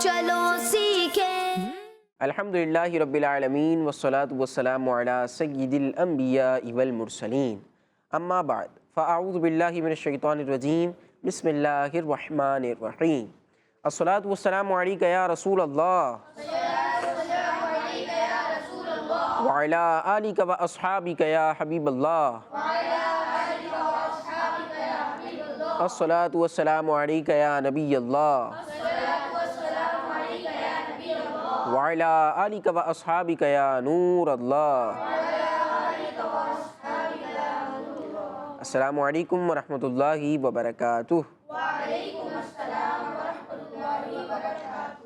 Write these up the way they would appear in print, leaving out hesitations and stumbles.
چلو سیکھیں۔ الحمدللہ رب العالمین والصلاة والسلام علی سید الانبیاء والمرسلین، اما بعد فاعوذ باللہ من الشیطان الرجیم، بسم اللہ الرحمن الرحیم۔ الصلاة والسلام علیک یا رسول اللہ وعلی آلک و اصحابک یا حبیب اللہ۔ الصلاة والسلام علیک یا نبی اللہ وعلی آلک و اصحابک یا نور اللہ۔ السلام علیکم ورحمۃ اللہ وبرکاتہ۔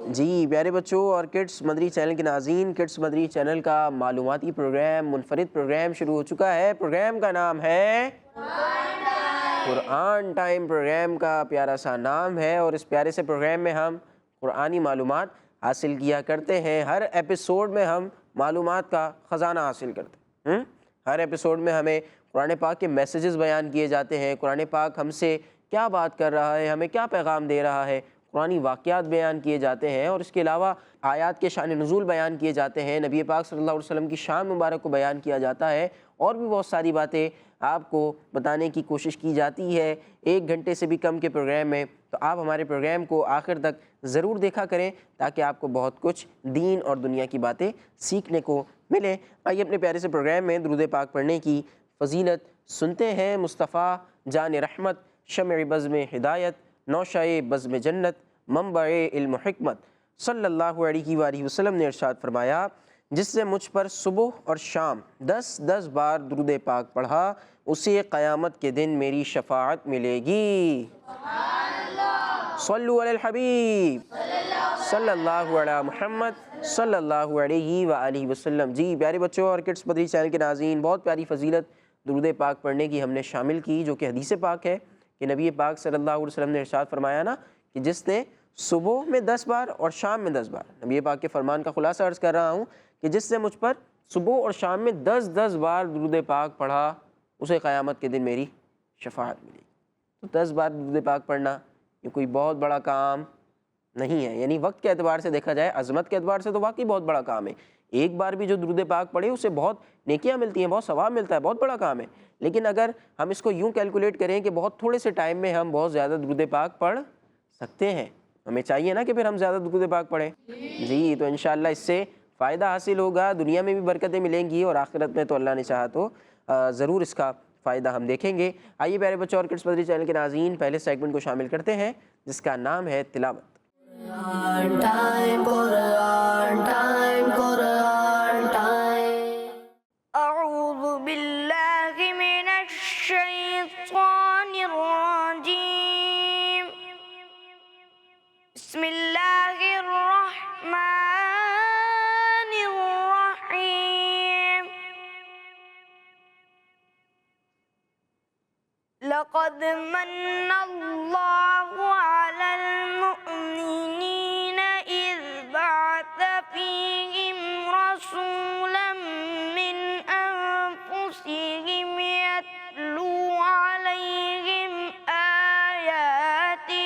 جی پیارے بچوں اور کڈس مدری چینل کے ناظرین، کڈس مدری چینل کا معلوماتی پروگرام، منفرد پروگرام شروع ہو چکا ہے۔ پروگرام کا نام ہے قرآن ٹائم۔ پروگرام کا پیارا سا نام ہے اور اس پیارے سے پروگرام میں ہم قرآنی معلومات حاصل کیا کرتے ہیں۔ ہر ایپیسوڈ میں ہم معلومات کا خزانہ حاصل کرتے ہیں۔ ہر ایپیسوڈ میں ہمیں قرآن پاک کے میسیجز بیان کیے جاتے ہیں، قرآن پاک ہم سے کیا بات کر رہا ہے، ہمیں کیا پیغام دے رہا ہے، قرآنی واقعات بیان کیے جاتے ہیں اور اس کے علاوہ آیات کے شان نزول بیان کیے جاتے ہیں، نبی پاک صلی اللہ علیہ وسلم کی شان مبارک کو بیان کیا جاتا ہے، اور بھی بہت ساری باتیں آپ کو بتانے کی کوشش کی جاتی ہے 1 گھنٹے سے بھی کم کے پروگرام میں۔ تو آپ ہمارے پروگرام کو آخر تک ضرور دیکھا کریں تاکہ آپ کو بہت کچھ دین اور دنیا کی باتیں سیکھنے کو ملیں۔ آئیے اپنے پیارے سے پروگرام میں درود پاک پڑھنے کی فضیلت سنتے ہیں۔ مصطفیٰ جان رحمت، شمع بزم ہدایت، نوشہ بزم جنت، منبع علم و حکمت، صلی اللہ علیہ وآلہ وسلم نے ارشاد فرمایا، جس سے مجھ پر صبح اور شام 10 بار درود پاک پڑھا، اسے قیامت کے دن میری شفاعت ملے گی۔ صلو علی الحبیب صلی اللہ علی محمد صلی اللہ علیہ وآلہ وسلم۔ جی پیارے بچوں اور کڈس مدری چینل کے ناظرین، بہت پیاری فضیلت درود پاک پڑھنے کی ہم نے شامل کی، جو کہ حدیث پاک ہے کہ نبی پاک صلی اللہ علیہ وسلم نے ارشاد فرمایا نا کہ جس نے صبح میں 10 بار اور شام میں 10 بار، نبی پاک کے فرمان کا خلاصہ عرض کر رہا ہوں کہ جس نے مجھ پر صبح اور شام میں 10 بار درود پاک پڑھا، اسے قیامت کے دن میری شفاعت ملے گی۔ تو 10 بار درود پاک پڑھنا یہ کوئی بہت بڑا کام نہیں ہے، یعنی وقت کے اعتبار سے دیکھا جائے، عظمت کے اعتبار سے تو واقعی بہت بڑا کام ہے۔ ایک بار بھی جو درود پاک پڑھے اسے بہت نیکیاں ملتی ہیں، بہت ثواب ملتا ہے، بہت بڑا کام ہے۔ لیکن اگر ہم اس کو یوں کیلکولیٹ کریں کہ بہت تھوڑے سے ٹائم میں ہم بہت زیادہ درود پاک پڑھ سکتے ہیں، ہمیں چاہیے نا کہ پھر ہم زیادہ درود پاک پڑھیں۔ جی تو انشاءاللہ اس سے فائدہ حاصل ہوگا، دنیا میں بھی برکتیں ملیں گی اور آخرت میں تو اللہ نے چاہا تو ضرور اس کا فائدہ ہم دیکھیں گے۔ آئیے پیارے بچوں اور کڈس مدری چینل کے ناظرین، پہلے سیگمنٹ کو شامل کرتے ہیں جس کا نام ہے تلاوت۔ قرآن ٹائم، قرآن ٹائم، قرآن ٹائم۔ اعوذ باللہ من الشیطان الرجیم، بسم اللہ الرحمن الرحیم۔ لقد من اللہ علی المؤمنین اذ بعث فیہم رسولا من انفسہم یتلو علیہم آیاتہ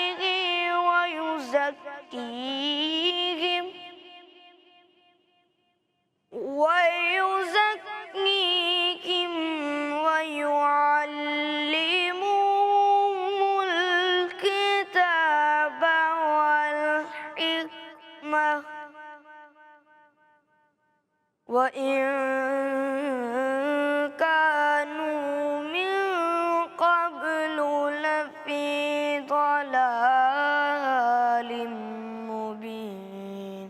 وَيُزَكِّيهِمْ وَيُعَلِّمُهُمُ الْكِتَابَ وَالْحِكْمَةَ وَإِن كَانُوا مِن قَبْلُ لَفِي ضَلَالٍ مُبِينٍ۔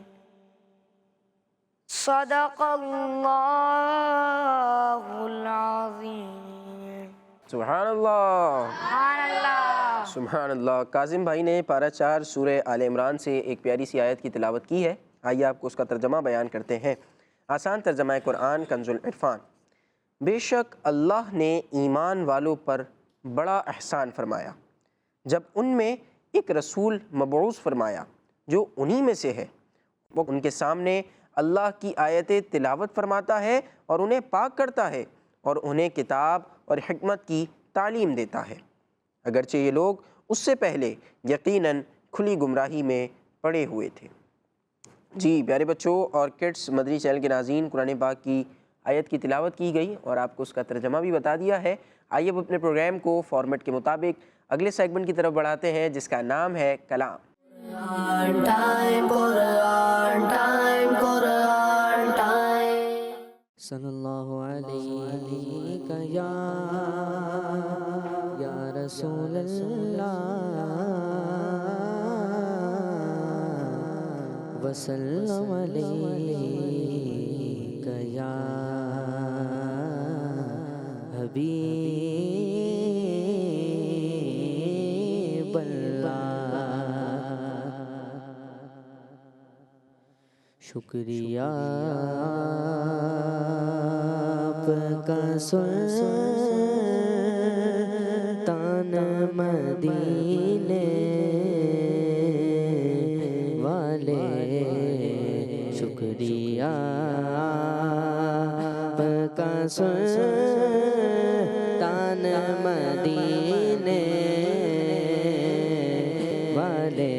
صدق اللہ العظیم۔ سبحان اللہ، سبحان اللہ، سبحان اللہ۔ کاظم بھائی نے پارہ 4 سورہ آل عمران سے ایک پیاری سی آیت کی تلاوت کی ہے۔ آئیے آپ کو اس کا ترجمہ بیان کرتے ہیں۔ آسان ترجمہ قرآن کنز العرفان۔ بے شک اللہ نے ایمان والوں پر بڑا احسان فرمایا جب ان میں ایک رسول مبعوث فرمایا جو انہی میں سے ہے، وہ ان کے سامنے اللہ کی آیتیں تلاوت فرماتا ہے اور انہیں پاک کرتا ہے اور انہیں کتاب اور حکمت کی تعلیم دیتا ہے، اگرچہ یہ لوگ اس سے پہلے یقیناً کھلی گمراہی میں پڑے ہوئے تھے۔ جی پیارے بچوں اور کڈس مدنی چینل کے ناظرین، قرآن پاک کی آیت کی تلاوت کی گئی اور آپ کو اس کا ترجمہ بھی بتا دیا ہے۔ آئیے اب اپنے پروگرام کو فارمیٹ کے مطابق اگلے سیگمنٹ کی طرف بڑھاتے ہیں جس کا نام ہے کلام۔ صلی اللہ علیہ یا رسول اللہ وسلم علیہ یا حبیب اللہ۔ شکریہ آپ کا سلطان مدینے والے، شکریہ آپ کا سلطان مدینے والے،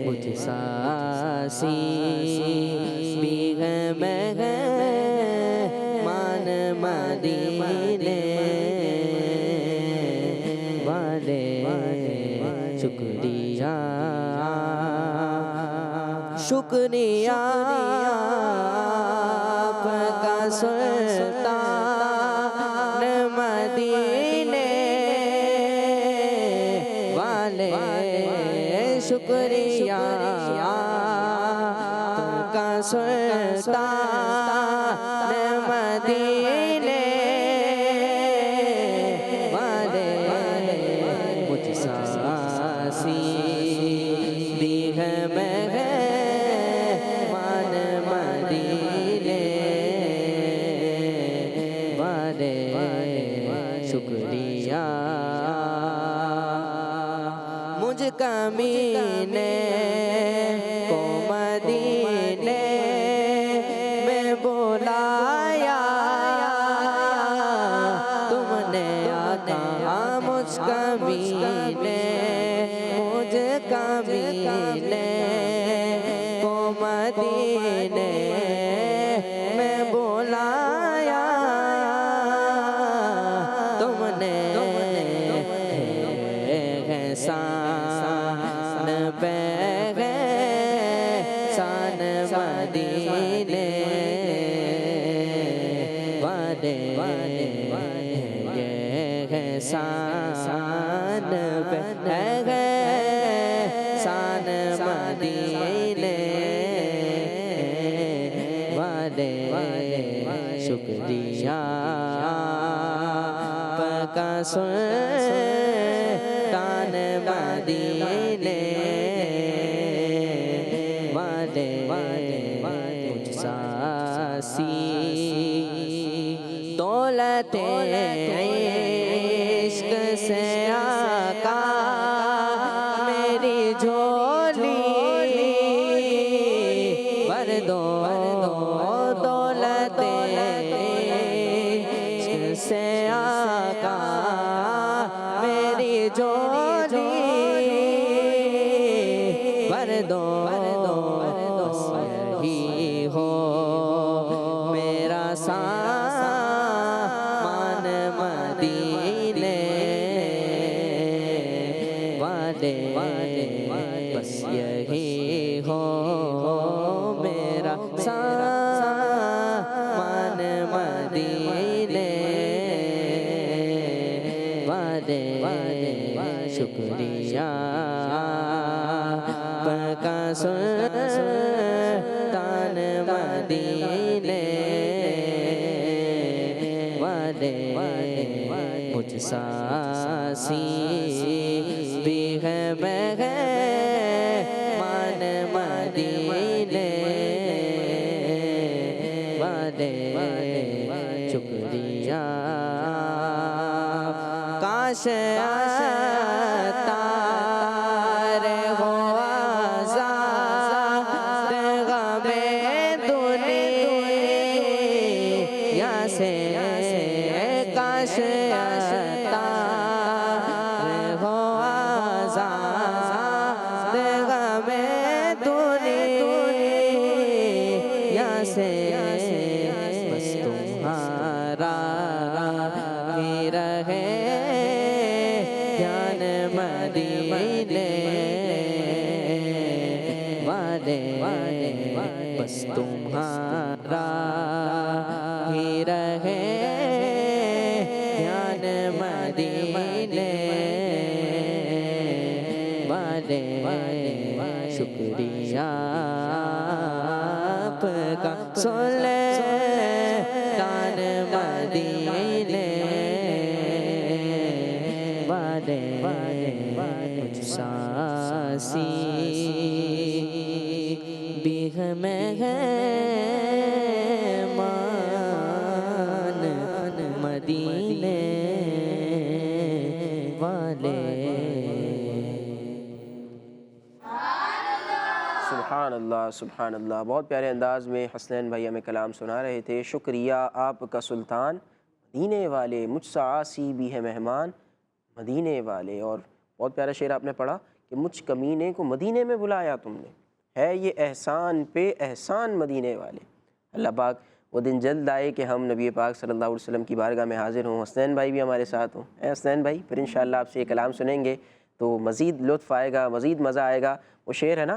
مجھ ساسی بھی ہے مہمان مدینے والے، شکریہ شکریہ آپ کا سلطان مدینے والے، شکریہ آپ کا سلطان مدینے والے، مجھ ساسی بھی ہے مہمان مدینے والے، شکریہ مجھ کمینے کو مدینے میں بلایا، تم نے آقا مجھ کمینے، مجھ کمینے کو مدینے میں بلایا، تم نے احسان پہ احسان مدینے والے، یہ احسان پہ احسان مدینے والے، شکریہ آپ کا سلطان مدینے والے، مجھ ساسی دولت عشق سے آقا میری جھولی بھر دو، دولت عشق سے آقا میری جھولی بھر دو، بس یہی ہو میرا سامان مدینے والے، بس یہی ہو میرا سامان مدینے والے، شکریہ آپ کا سلطان مدینے والے، مجھ ساسی بھی ہے مہمان مدینے والے، شکریہ کاش تار ہو آزاد غم دنیا سے، کاش تار ہو آزاد غم دنیا سے بس تمہارا ہی رہے دھیان مدینے والے بس تمہارا ہی رہے دھیان مدینے والے شکریہ آپ کا سلطان مدینے والے مجھ ساسی بھی ہمیں ہے مان مدینے والے سبحان اللہ سبحان اللہ، بہت پیارے انداز میں حسنین بھائی ہمیں کلام سنا رہے تھے۔ شکریہ آپ کا سلطان مدینے والے، مجھ سا عاصی بھی ہے مہمان مدینے والے۔ اور بہت پیارا شعر آپ نے پڑھا کہ مجھ کمینے کو مدینے میں بلایا تم نے، ہے یہ احسان پہ احسان مدینے والے۔ اللہ پاک وہ دن جلد آئے کہ ہم نبی پاک صلی اللہ علیہ وسلم کی بارگاہ میں حاضر ہوں، حسنین بھائی بھی ہمارے ساتھ ہوں۔ اے حسنین بھائی، پھر انشاءاللہ آپ سے یہ کلام سنیں گے تو مزید لطف آئے گا، مزید مزہ آئے گا۔ وہ شعر ہے نا،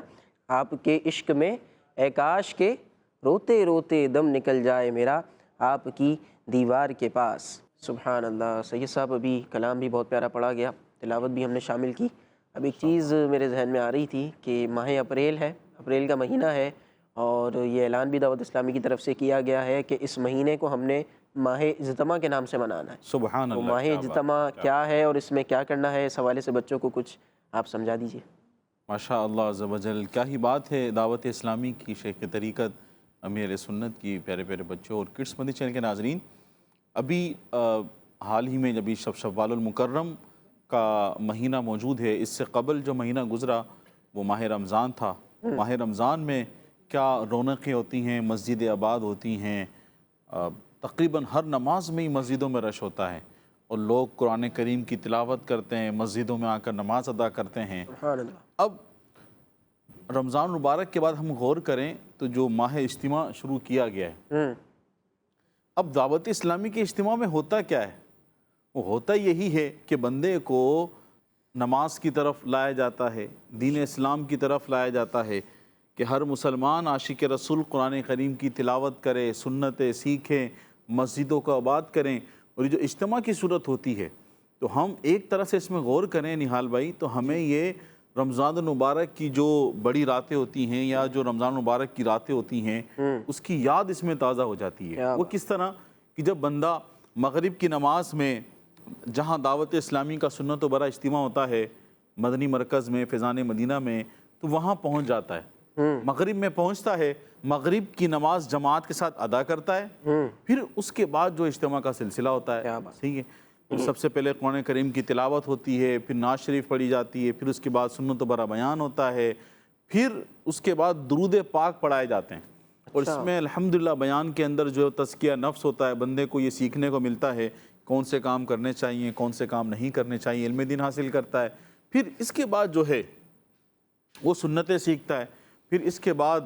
آپ کے عشق میں اے کاش کے روتے روتے دم نکل جائے میرا آپ کی دیوار کے پاس۔ سبحان اللہ۔ سید صاحب ابھی کلام بھی بہت پیارا پڑھا گیا، تلاوت بھی ہم نے شامل کی۔ اب ایک چیز میرے ذہن میں آ رہی تھی کہ ماہ اپریل ہے، اپریل کا مہینہ ہے، اور یہ اعلان بھی دعوت اسلامی کی طرف سے کیا گیا ہے کہ اس مہینے کو ہم نے ماہ اجتماع کے نام سے منانا ہے۔ سبحان تو اللہ، ماہ اجتماع کیا ہے اور اس میں کیا کرنا ہے، اس حوالے سے بچوں کو کچھ آپ سمجھا دیجیے۔ ماشاء اللہ عز و جل، کیا ہی بات ہے دعوت اسلامی کی، شیخ طریقت، امیر سنت کی پیارے پیارے بچوں اور کڈس مدنی چینل کے ناظرین۔ ابھی حال ہی میں جب شوال المکرم کا مہینہ موجود ہے، اس سے قبل جو مہینہ گزرا وہ ماہ رمضان تھا۔ ماہ رمضان میں کیا رونقیں ہوتی ہیں، مسجدیں آباد ہوتی ہیں، تقریباً ہر نماز میں ہی مسجدوں میں رش ہوتا ہے، اور لوگ قرآن کریم کی تلاوت کرتے ہیں، مسجدوں میں آ کر نماز ادا کرتے ہیں۔ سبحان اللہ۔ اب رمضان مبارک کے بعد ہم غور کریں تو جو ماہ اجتماع شروع کیا گیا ہے، اب دعوت اسلامی کے اجتماع میں ہوتا کیا ہے؟ وہ ہوتا یہی ہے کہ بندے کو نماز کی طرف لایا جاتا ہے، دین اسلام کی طرف لایا جاتا ہے کہ ہر مسلمان عاشق رسول قرآن کریم کی تلاوت کرے، سنتیں سیکھیں، مسجدوں کو آباد کریں۔ اور یہ جو اجتماع کی صورت ہوتی ہے تو ہم ایک طرح سے اس میں غور کریں نہال بھائی، تو ہمیں یہ رمضان المبارک کی جو بڑی راتیں ہوتی ہیں یا جو رمضان المبارک کی راتیں ہوتی ہیں اس کی یاد اس میں تازہ ہو جاتی ہے۔ وہ کس طرح کہ جب بندہ مغرب کی نماز میں، جہاں دعوت اسلامی کا سنت و برا اجتماع ہوتا ہے مدنی مرکز میں، فیضان مدینہ میں، تو وہاں پہنچ جاتا ہے، مغرب میں پہنچتا ہے، مغرب کی نماز جماعت کے ساتھ ادا کرتا ہے، پھر اس کے بعد جو اجتماع کا سلسلہ ہوتا ہے، صحیح ہے، سب سے پہلے قرآن کریم کی تلاوت ہوتی ہے، پھر نعت شریف پڑھی جاتی ہے، پھر اس کے بعد سنت و برا بیان ہوتا ہے، پھر اس کے بعد درود پاک پڑھائے جاتے ہیں۔ اور اس میں الحمدللہ بیان کے اندر جو تزکیہ نفس ہوتا ہے، بندے کو یہ سیکھنے کو ملتا ہے کون سے کام کرنے چاہیے، کون سے کام نہیں کرنے چاہیے، علم دین حاصل کرتا ہے۔ پھر اس کے بعد جو ہے وہ سنتیں سیکھتا ہے، پھر اس کے بعد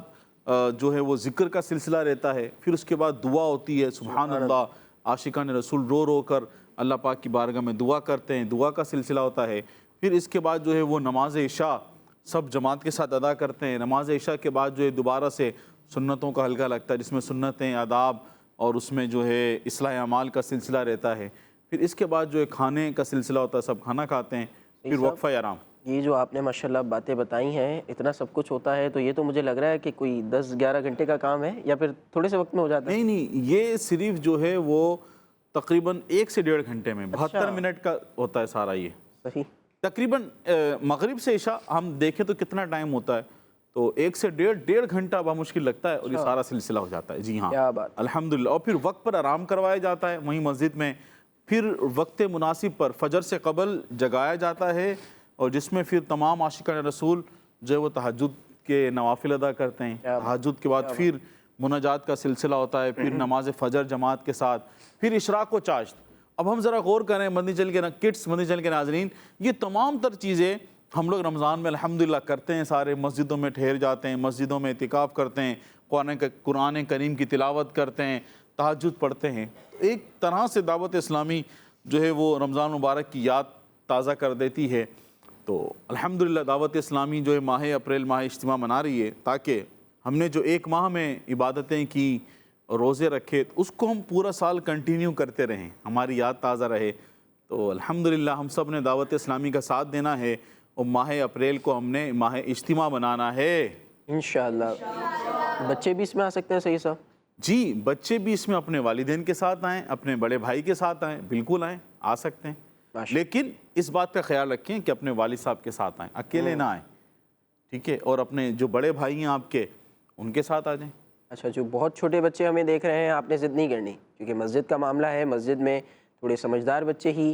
جو ہے وہ ذکر کا سلسلہ رہتا ہے، پھر اس کے بعد دعا ہوتی ہے، سبحان اللہ، عاشقان رسول رو رو کر اللہ پاک کی بارگاہ میں دعا کرتے ہیں، دعا کا سلسلہ ہوتا ہے۔ پھر اس کے بعد جو ہے وہ نماز عشاء سب جماعت کے ساتھ ادا کرتے ہیں۔ نماز عشاء کے بعد جو ہے دوبارہ سے سنتوں کا حلقہ لگتا ہے، جس میں سنتیں، آداب اور اس میں جو ہے اصلاح اعمال کا سلسلہ رہتا ہے۔ پھر اس کے بعد جو ہے کھانے کا سلسلہ ہوتا ہے، سب کھانا کھاتے ہیں، پھر وقفہ آرام۔ یہ جو آپ نے ماشاءاللہ باتیں بتائی ہیں، اتنا سب کچھ ہوتا ہے، تو یہ تو مجھے لگ رہا ہے کہ کوئی 10-11 گھنٹے کا کام ہے یا پھر تھوڑے سے وقت میں ہو جاتا ہے؟ نہیں، یہ صرف جو ہے وہ تقریباً 1 سے 1.5 گھنٹے میں 72 منٹ کا ہوتا ہے سارا۔ یہ صحیح تقریباً مغرب سے عشاء ہم دیکھیں تو کتنا ٹائم ہوتا ہے، تو 1 سے 1.5 گھنٹہ بمشکل لگتا ہے، اور یہ سارا سلسلہ ہو جاتا ہے۔ جی ہاں، کیا بات، الحمدللہ۔ اور پھر وقت پر آرام کروایا جاتا ہے وہیں مسجد میں، پھر وقت مناسب پر فجر سے قبل جگایا جاتا ہے، اور جس میں پھر تمام عاشقان رسول جو ہے وہ تہجد کے نوافل ادا کرتے ہیں۔ تہجد کے بعد پھر مناجات کا سلسلہ ہوتا ہے، پھر نماز فجر جماعت کے ساتھ، پھر اشراق و چاشت۔ اب ہم ذرا غور کریں مدنی چینل کے کڈس مدنی چینل کے ناظرین، یہ تمام تر چیزیں ہم لوگ رمضان میں الحمدللہ کرتے ہیں، سارے مسجدوں میں ٹھہر جاتے ہیں، مسجدوں میں اعتکاف کرتے ہیں، قرآن کریم کی تلاوت کرتے ہیں، تہجد پڑھتے ہیں. ایک طرح سے دعوت اسلامی جو ہے وہ رمضان مبارک کی یاد تازہ کر دیتی ہے. تو الحمدللہ دعوت اسلامی جو ہے ماہ اپریل ماہ اجتماع منا رہی ہے تاکہ ہم نے جو ایک ماہ میں عبادتیں کی، روزے رکھے، اس کو ہم پورا سال کنٹینیو کرتے رہیں، ہماری یاد تازہ رہے. تو الحمدللہ ہم سب نے دعوت اسلامی کا ساتھ دینا ہے اور ماہ اپریل کو ہم نے ماہ اجتماع بنانا ہے انشاءاللہ. بچے بھی اس میں آ سکتے ہیں؟ صحیح صاحب جی، بچے بھی اس میں اپنے والدین کے ساتھ آئیں، اپنے بڑے بھائی کے ساتھ آئیں، بالکل آئیں، آ سکتے ہیں. لیکن اس بات کا خیال رکھیں کہ اپنے والد صاحب کے ساتھ آئیں، اکیلے نہ آئیں، ٹھیک ہے؟ اور اپنے جو بڑے بھائی ہیں آپ کے، ان کے ساتھ آ جائیں. اچھا، جو بہت چھوٹے بچے ہمیں دیکھ رہے ہیں، آپ نے ضد نہیں کرنی، کیونکہ مسجد کا معاملہ ہے. مسجد میں تھوڑے سمجھدار بچے ہی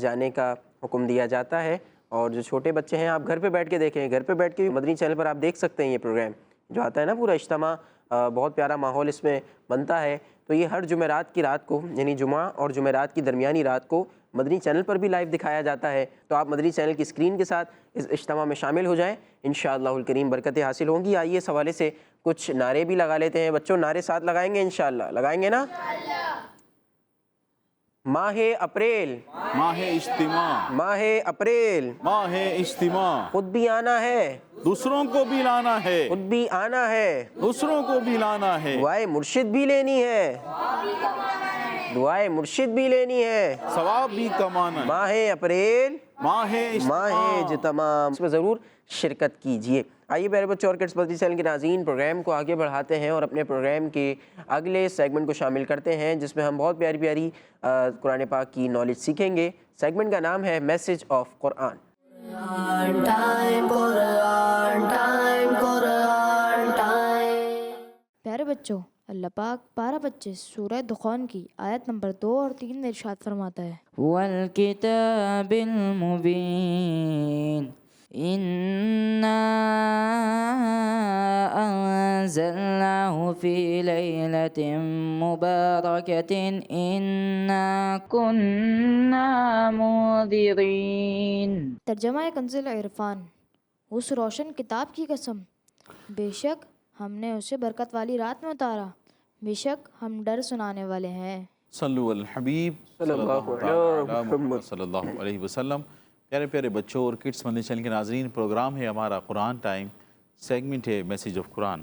جانے کا حکم دیا جاتا ہے، اور جو چھوٹے بچے ہیں آپ گھر پہ بیٹھ کے دیکھیں. گھر پہ بیٹھ کے بھی مدنی چینل پر آپ دیکھ سکتے ہیں یہ پروگرام جو آتا ہے نا، پورا اجتماع، بہت پیارا ماحول اس میں بنتا ہے. تو یہ ہر جمعرات کی رات کو، یعنی جمعہ اور جمعرات کی درمیانی رات کو مدنی چینل پر بھی لائیو دکھایا جاتا ہے. تو آپ مدنی چینل کی اسکرین کے ساتھ اس اجتماع میں شامل ہو جائیں، انشاءاللہ الکریم برکتیں حاصل ہوں گی. آئیے اس حوالے سے کچھ نعرے بھی لگا لیتے ہیں. بچوں نعرے ساتھ لگائیں گے انشاءاللہ؟ لگائیں گے نا؟ ماہ اپریل، ماہ اجتماع، ماہ اپریل، ماہ اجتماع، خود بھی آنا ہے، دوسروں کو بھی لانا ہے، خود بھی آنا ہے، دوسروں کو بھی لانا ہے، دعائے مرشد بھی لینی ہے، دعائے مرشد بھی لینی ہے. ثواب بھی کمانا ہے. ماہ اپریل، ماہ ماہ اجتماع، اس میں ضرور شرکت کیجئے. آئیے پیارے بچوں اور کڈس مدنی چینل کے ناظرین، پروگرام کو آگے بڑھاتے ہیں اور اپنے پروگرام کے اگلے سیگمنٹ کو شامل کرتے ہیں، جس میں ہم بہت پیاری پیاری قرآن پاک کی نالج سیکھیں گے. سیگمنٹ کا نام ہے میسج آف قرآن. پیارے بچوں، اللہ پاک 12 سورہ دخان کی آیت نمبر 2 اور 3 میں ارشاد فرماتا ہے، والکتاب المبین انا انزلناه فی لیلۃ مبارکۃ انا کنا منذرین. ترجمہ کنز العرفان. اس روشن کتاب کی قسم، بے شک ہم نے اسے برکت والی رات میں اتارا، بے شک ہم ڈر سنانے والے ہیں. صلو علی الحبیب صلی اللہ علیہ وسلم. پیارے پیارے بچوں اور کڈس مدنی چینل کے ناظرین، پروگرام ہے ہمارا قرآن ٹائم، سیگمنٹ ہے میسج آف قرآن.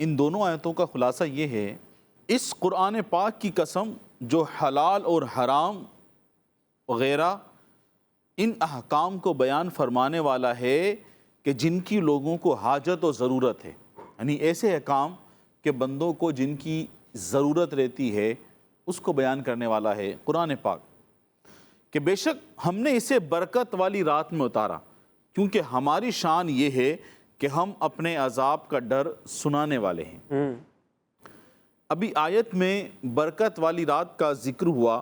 ان دونوں آیتوں کا خلاصہ یہ ہے، اس قرآن پاک کی قسم جو حلال اور حرام وغیرہ ان احکام کو بیان فرمانے والا ہے کہ جن کی لوگوں کو حاجت و ضرورت ہے، یعنی ایسے احکام کہ بندوں کو جن کی ضرورت رہتی ہے اس کو بیان کرنے والا ہے قرآن پاک. کہ بے شک ہم نے اسے برکت والی رات میں اتارا، کیونکہ ہماری شان یہ ہے کہ ہم اپنے عذاب کا ڈر سنانے والے ہیں. ابھی آیت میں برکت والی رات کا ذکر ہوا.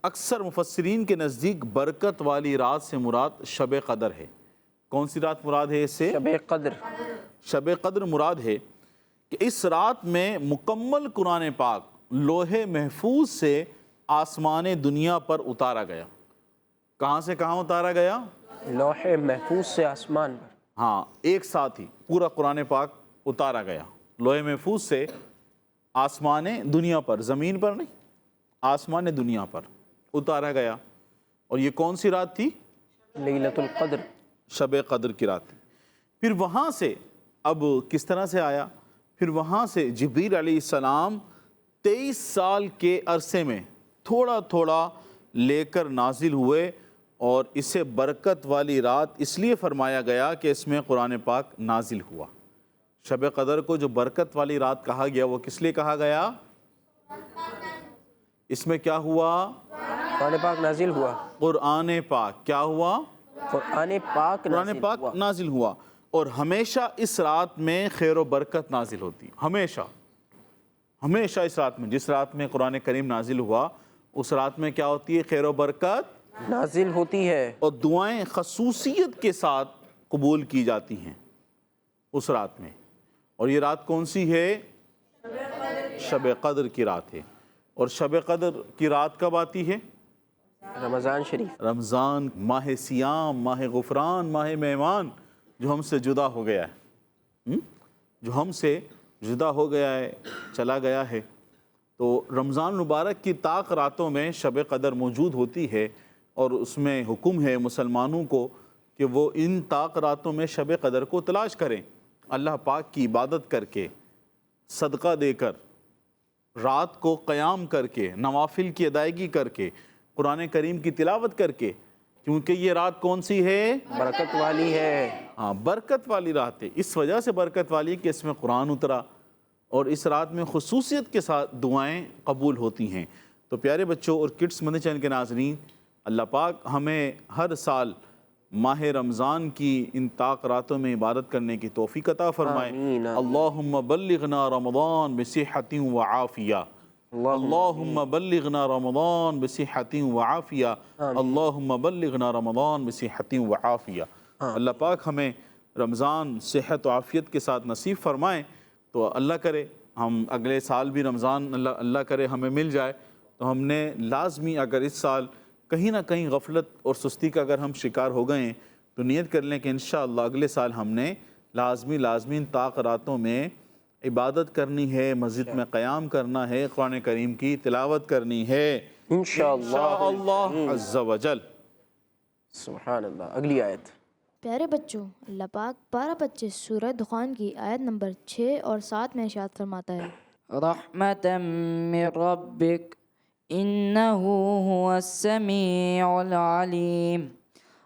اکثر مفسرین کے نزدیک برکت والی رات سے مراد شب قدر ہے. کون سی رات مراد ہے اس سے؟ شب قدر. شب قدر مراد ہے کہ اس رات میں مکمل قرآن پاک لوح محفوظ سے آسمان دنیا پر اتارا گیا. کہاں سے کہاں اتارا گیا؟ لوح محفوظ سے آسمان پر. ہاں، ایک ساتھ ہی پورا قرآن پاک اتارا گیا. لوح محفوظ سے آسمان دنیا پر، زمین پر نہیں، آسمان دنیا پر اتارا گیا. اور یہ کون سی رات تھی؟ لیلۃ القدر، شب قدر کی رات تھی. پھر وہاں سے اب کس طرح سے آیا؟ پھر وہاں سے جبریل علیہ السلام 23 سال کے عرصے میں تھوڑا تھوڑا لے کر نازل ہوئے، اور اسے برکت والی رات اس لیے فرمایا گیا کہ اس میں قرآن پاک نازل ہوا. شب قدر کو جو برکت والی رات کہا گیا وہ کس لیے کہا گیا؟ اس میں کیا ہوا؟ قرآن پاک نازل ہوا. قرآن پاک کیا ہوا؟ قرآن پاک نازل ہوا. اور ہمیشہ اس رات میں خیر و برکت نازل ہوتی، ہمیشہ ہمیشہ اس رات میں، جس رات میں قرآن کریم نازل ہوا اس رات میں کیا ہوتی ہے؟ خیر و برکت نازل ہوتی ہے، اور دعائیں خصوصیت کے ساتھ قبول کی جاتی ہیں اس رات میں. اور یہ رات کون سی ہے؟ شب قدر کی رات ہے. اور شب قدر کی رات کب آتی ہے؟ رمضان شریف. رمضان، ماہ سیام، ماہ غفران، ماہ مہمان جو ہم سے جدا ہو گیا ہے. جو ہم سے جدا ہو گیا ہے، چلا گیا ہے۔ تو رمضان مبارک کی طاق راتوں میں شب قدر موجود ہوتی ہے، اور اس میں حکم ہے مسلمانوں کو کہ وہ ان طاق راتوں میں شب قدر کو تلاش کریں، اللہ پاک کی عبادت کر کے، صدقہ دے کر، رات کو قیام کر کے، نوافل کی ادائیگی کر کے، قرآن کریم کی تلاوت کر کے، کیونکہ یہ رات کون سی ہے؟ برکت والی ہے۔ ہاں، برکت والی رات ہے۔ اس وجہ سے برکت والی کہ اس میں قرآن اترا، اور اس رات میں خصوصیت کے ساتھ دعائیں قبول ہوتی ہیں۔ تو پیارے بچوں اور کڈس مدنی چینل کے ناظرین، اللہ پاک ہمیں ہر سال ماہ رمضان کی ان طاق راتوں میں عبادت کرنے کی توفیق عطا فرمائے۔ آمین۔ اللہم بلغنا رمضان بصحت وعافیہ، اللہم بلغنا رمضان بصحت وعافیہ، اللہم بلغنا رمضان بصحت وعافیہ۔ اللہ پاک ہمیں رمضان صحت و عافیت کے ساتھ نصیب فرمائے۔ تو اللہ کرے ہم اگلے سال بھی رمضان اللہ کرے ہمیں مل جائے، تو ہم نے لازمی اگر اس سال کہیں نہ کہیں غفلت اور سستی کا اگر ہم شکار ہو گئے ہیں تو نیت کر لیں کہ انشاءاللہ اگلے سال ہم نے لازمی ان طاق راتوں میں عبادت کرنی ہے، مسجد میں قیام کرنا ہے، قرآن کریم کی تلاوت کرنی ہے انشاءاللہ عز و جل۔ سبحان اللہ۔ اگلی آیت۔ پیارے بچوں، اللہ پاک 12-25 سورہ دخان کی آیت نمبر 6 اور 7 میں ارشاد فرماتا ہے، رحمة من ربك إنه هو السميع العليم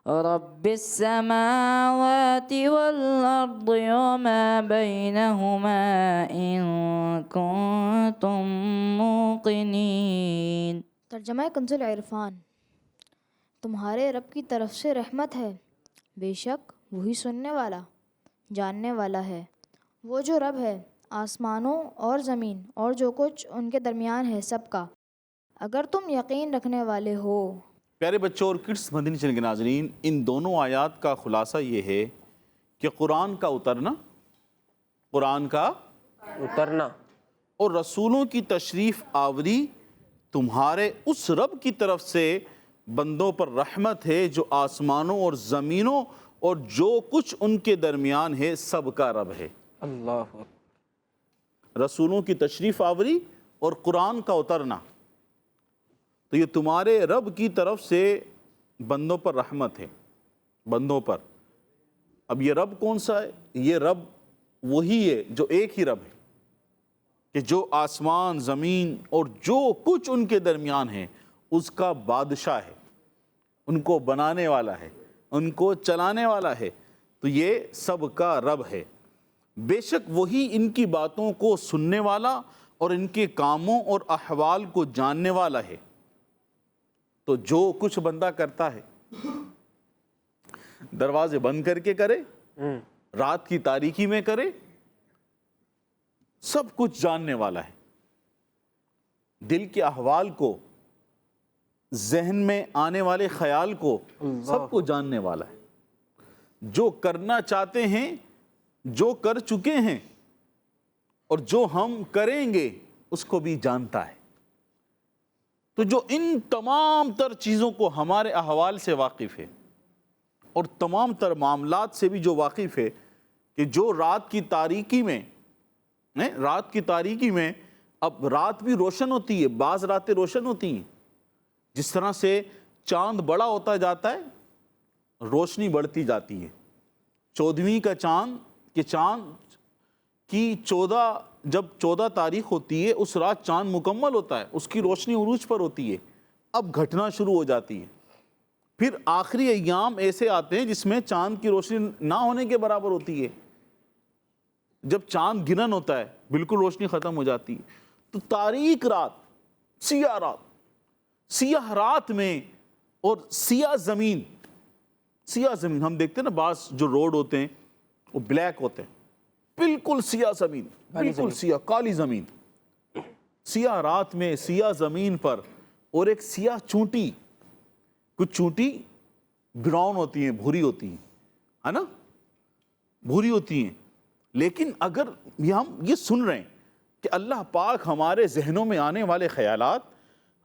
رب السماوات والأرض وما بينهما إن كنتم موقنين۔ ترجمہ کنز العرفان۔ تمہارے رب کی طرف سے رحمت ہے، بے شک وہی سننے والا، جاننے والا ہے۔ وہ جو رب ہے آسمانوں اور زمین اور جو کچھ ان کے درمیان ہے سب کا، اگر تم یقین رکھنے والے ہو۔ پیارے بچوں اور کڈس مدنی چینل کے ناظرین، ان دونوں آیات کا خلاصہ یہ ہے کہ قرآن کا اترنا اور رسولوں کی تشریف آوری تمہارے اس رب کی طرف سے بندوں پر رحمت ہے جو آسمانوں اور زمینوں اور جو کچھ ان کے درمیان ہے سب کا رب ہے۔ اللہ رسولوں کی تشریف آوری اور قرآن کا اترنا، تو یہ تمہارے رب کی طرف سے بندوں پر رحمت ہے، بندوں پر۔ اب یہ رب کون سا ہے؟ یہ رب وہی ہے جو ایک ہی رب ہے، کہ جو آسمان زمین اور جو کچھ ان کے درمیان ہے اس کا بادشاہ ہے، ان کو بنانے والا ہے، ان کو چلانے والا ہے، تو یہ سب کا رب ہے۔ بے شک وہی ان کی باتوں کو سننے والا اور ان کے کاموں اور احوال کو جاننے والا ہے۔ تو جو کچھ بندہ کرتا ہے، دروازے بند کر کے کرے، رات کی تاریکی میں کرے، سب کچھ جاننے والا ہے۔ دل کے احوال کو، ذہن میں آنے والے خیال کو، سب کو جاننے والا ہے۔ جو کرنا چاہتے ہیں، جو کر چکے ہیں اور جو ہم کریں گے اس کو بھی جانتا ہے۔ تو جو ان تمام تر چیزوں کو ہمارے احوال سے واقف ہے اور تمام تر معاملات سے بھی جو واقف ہے، کہ جو رات کی تاریکی میں اب رات بھی روشن ہوتی ہے، بعض راتیں روشن ہوتی ہیں، جس طرح سے چاند بڑا ہوتا جاتا ہے روشنی بڑھتی جاتی ہے۔ 14ویں کا چاند کی جب 14 تاریخ ہوتی ہے اس رات چاند مکمل ہوتا ہے، اس کی روشنی عروج پر ہوتی ہے، اب گھٹنا شروع ہو جاتی ہے۔ پھر آخری ایام ایسے آتے ہیں جس میں چاند کی روشنی نہ ہونے کے برابر ہوتی ہے، جب چاند گرہن ہوتا ہے بالکل روشنی ختم ہو جاتی ہے۔ تو تاریک رات، سیاہ رات میں اور سیاہ زمین ہم دیکھتے ہیں نا، بعض جو روڈ ہوتے ہیں وہ بلیک ہوتے ہیں، بالکل سیاہ زمین، بالکل سیاہ کالی زمین، سیاہ رات میں سیاہ زمین پر، اور ایک سیاہ چونٹی، کچھ چونٹی براؤن ہوتی ہیں، بھوری ہوتی ہیں، ہے نا، بھوری ہوتی ہیں۔ لیکن اگر ہم یہ سن رہے ہیں کہ اللہ پاک ہمارے ذہنوں میں آنے والے خیالات،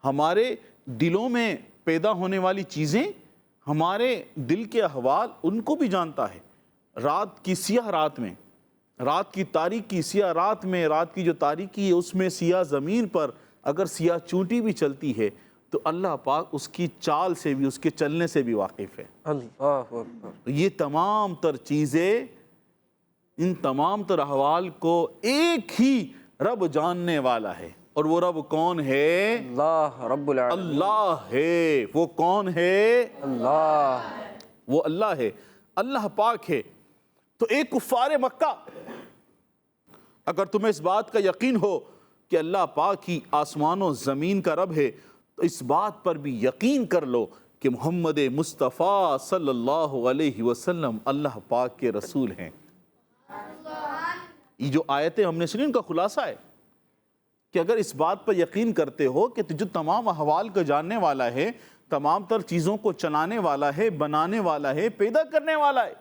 ہمارے دلوں میں پیدا ہونے والی چیزیں، ہمارے دل کے احوال، ان کو بھی جانتا ہے۔ رات کی سیاہ رات میں رات کی تاریکی، سیاہ رات میں، رات کی جو تاریکی ہے اس میں سیاہ زمین پر اگر سیاہ چونٹی بھی چلتی ہے تو اللہ پاک اس کی چال سے بھی، اس کے چلنے سے بھی واقف ہے۔ اللہ اکبر۔ یہ تمام تر چیزیں، ان تمام تر احوال کو ایک ہی رب جاننے والا ہے، اور وہ رب کون ہے؟ اللہ رب العالمین، اللہ ہے۔ وہ کون ہے؟ اللہ۔ وہ اللہ ہے، اللہ پاک ہے۔ تو ایک کفار مکہ، اگر تمہیں اس بات کا یقین ہو کہ اللہ پاک ہی آسمان و زمین کا رب ہے، تو اس بات پر بھی یقین کر لو کہ محمد مصطفیٰ صلی اللہ علیہ وسلم اللہ پاک کے رسول ہیں۔ یہ جو آیتیں ہم نے سنی ان کا خلاصہ ہے کہ اگر اس بات پر یقین کرتے ہو کہ جو تمام احوال کو جاننے والا ہے، تمام تر چیزوں کو چلانے والا ہے، بنانے والا ہے، پیدا کرنے والا ہے،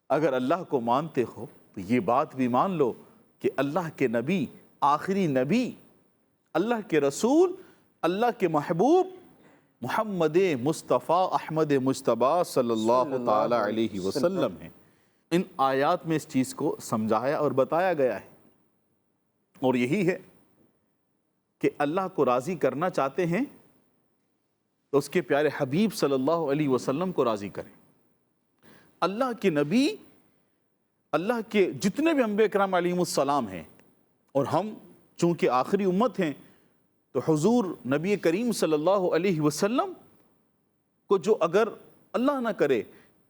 اگر اللہ کو مانتے ہو تو یہ بات بھی مان لو کہ اللہ کے نبی، آخری نبی، اللہ کے رسول، اللہ کے محبوب محمد مصطفیٰ احمد مجتبیٰ صلی اللہ تعالی علیہ وسلم ہیں۔ ان آیات میں اس چیز کو سمجھایا اور بتایا گیا ہے، اور یہی ہے کہ اللہ کو راضی کرنا چاہتے ہیں تو اس کے پیارے حبیب صلی اللہ علیہ وسلم کو راضی کریں۔ اللہ کے نبی، اللہ کے جتنے بھی انبیاء کرام علیہم السلام ہیں، اور ہم چونکہ آخری امت ہیں تو حضور نبی کریم صلی اللہ علیہ وسلم کو جو اگر اللہ نہ کرے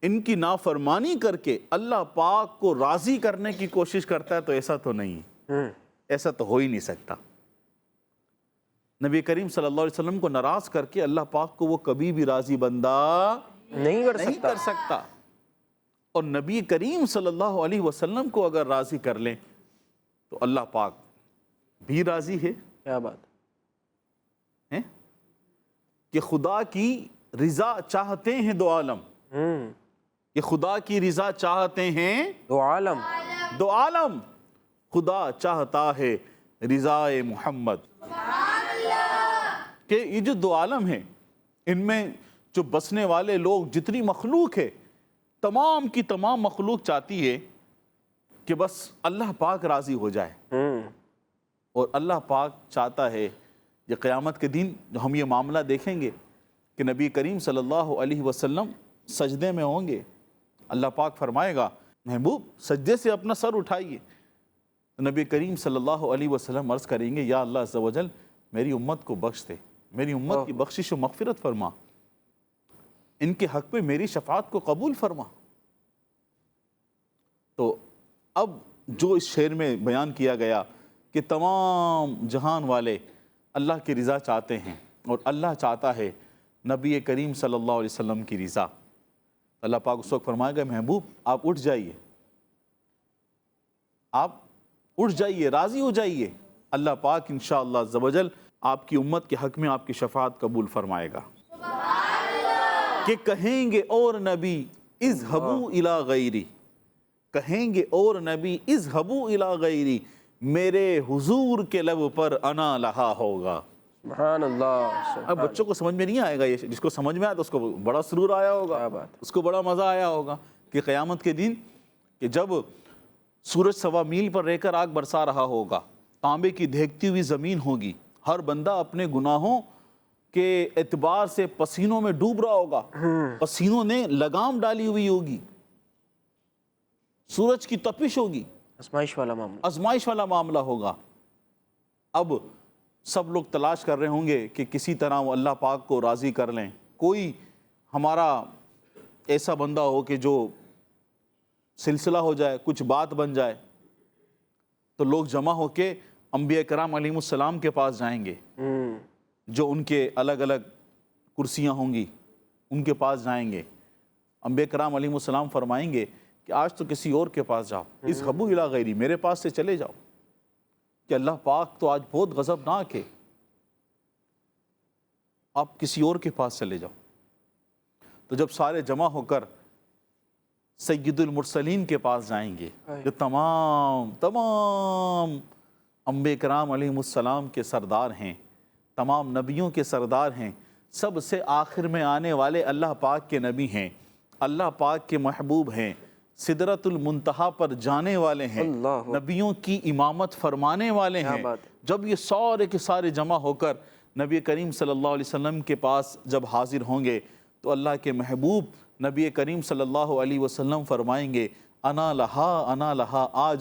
ان کی نافرمانی کر کے اللہ پاک کو راضی کرنے کی کوشش کرتا ہے تو ایسا تو نہیں، ایسا تو ہو ہی نہیں سکتا۔ نبی کریم صلی اللہ علیہ وسلم کو ناراض کر کے اللہ پاک کو وہ کبھی بھی راضی بندہ نہیں کر سکتا، اور نبی کریم صلی اللہ علیہ وسلم کو اگر راضی کر لیں تو اللہ پاک بھی راضی ہے۔ کیا بات ہے کہ خدا کی رضا چاہتے ہیں دو عالم، کہ خدا کی رضا چاہتے ہیں دو عالم، دو عالم، خدا چاہتا ہے رضائے محمد۔ کہ یہ جو دو عالم ہیں ان میں جو بسنے والے لوگ، جتنی مخلوق ہے، تمام کی تمام مخلوق چاہتی ہے کہ بس اللہ پاک راضی ہو جائے، اور اللہ پاک چاہتا ہے یہ قیامت کے دن جو ہم یہ معاملہ دیکھیں گے کہ نبی کریم صلی اللہ علیہ وسلم سجدے میں ہوں گے، اللہ پاک فرمائے گا محبوب سجدے سے اپنا سر اٹھائیے، تو نبی کریم صلی اللہ علیہ وسلم عرض کریں گے یا اللہ عز و جل میری امت کو بخش دے، میری امت کی بخشش و مغفرت فرما، ان کے حق میں میری شفاعت کو قبول فرما۔ تو اب جو اس شعر میں بیان کیا گیا کہ تمام جہان والے اللہ کی رضا چاہتے ہیں اور اللہ چاہتا ہے نبی کریم صلی اللہ علیہ وسلم کی رضا، اللہ پاک اس وقت فرمائے گا محبوب آپ اٹھ جائیے، آپ اٹھ جائیے، راضی ہو جائیے، اللہ پاک انشاءاللہ عز و جل آپ کی امت کے حق میں آپ کی شفاعت قبول فرمائے گا۔ کہ کہیں گے اور نبی اذهبوا الی غیری، کہیں گے اور نبی اذهبوا الی غیری، میرے حضور کے لب پر انا لہا ہوگا۔ سبحان اللہ۔ اب بچوں کو سمجھ میں نہیں آئے گا، یہ جس کو سمجھ میں آیا تو اس کو بڑا سرور آیا ہوگا، اس کو بڑا مزہ آیا ہوگا کہ قیامت کے دن کہ جب سورج 1.25 میل پر رہ کر آگ برسا رہا ہوگا، تانبے کی دہکتی ہوئی زمین ہوگی، ہر بندہ اپنے گناہوں کے اعتبار سے پسینوں میں ڈوب رہا ہوگا، پسینوں نے لگام ڈالی ہوئی ہوگی، سورج کی تپش ہوگی، آزمائش والا معاملہ ہوگا۔ اب سب لوگ تلاش کر رہے ہوں گے کہ کسی طرح وہ اللہ پاک کو راضی کر لیں، کوئی ہمارا ایسا بندہ ہو کہ جو سلسلہ ہو جائے، کچھ بات بن جائے، تو لوگ جمع ہو کے انبیاء کرام علیہ السلام کے پاس جائیں گے، جو ان کے الگ الگ کرسیاں ہوں گی ان کے پاس جائیں گے، انبیاء کرام علیہ السلام فرمائیں گے کہ آج تو کسی اور کے پاس جاؤ، اذهبوا الی غیری، میرے پاس سے چلے جاؤ، کہ اللہ پاک تو آج بہت غضبناک ہے، آپ کسی اور کے پاس چلے جاؤ۔ تو جب سارے جمع ہو کر سید المرسلین کے پاس جائیں گے، جو تمام انبیاء کرام علیہ السلام کے سردار ہیں، تمام نبیوں کے سردار ہیں، سب سے آخر میں آنے والے اللہ پاک کے نبی ہیں، اللہ پاک کے محبوب ہیں، سدرۃ المنتہا پر جانے والے ہیں، اللہ، نبیوں کی امامت فرمانے والے ہیں۔ بات ہے۔ جب یہ سارے کے سارے جمع ہو کر نبی کریم صلی اللہ علیہ وسلم کے پاس جب حاضر ہوں گے تو اللہ کے محبوب نبی کریم صلی اللہ علیہ وسلم فرمائیں گے انا لہا، آ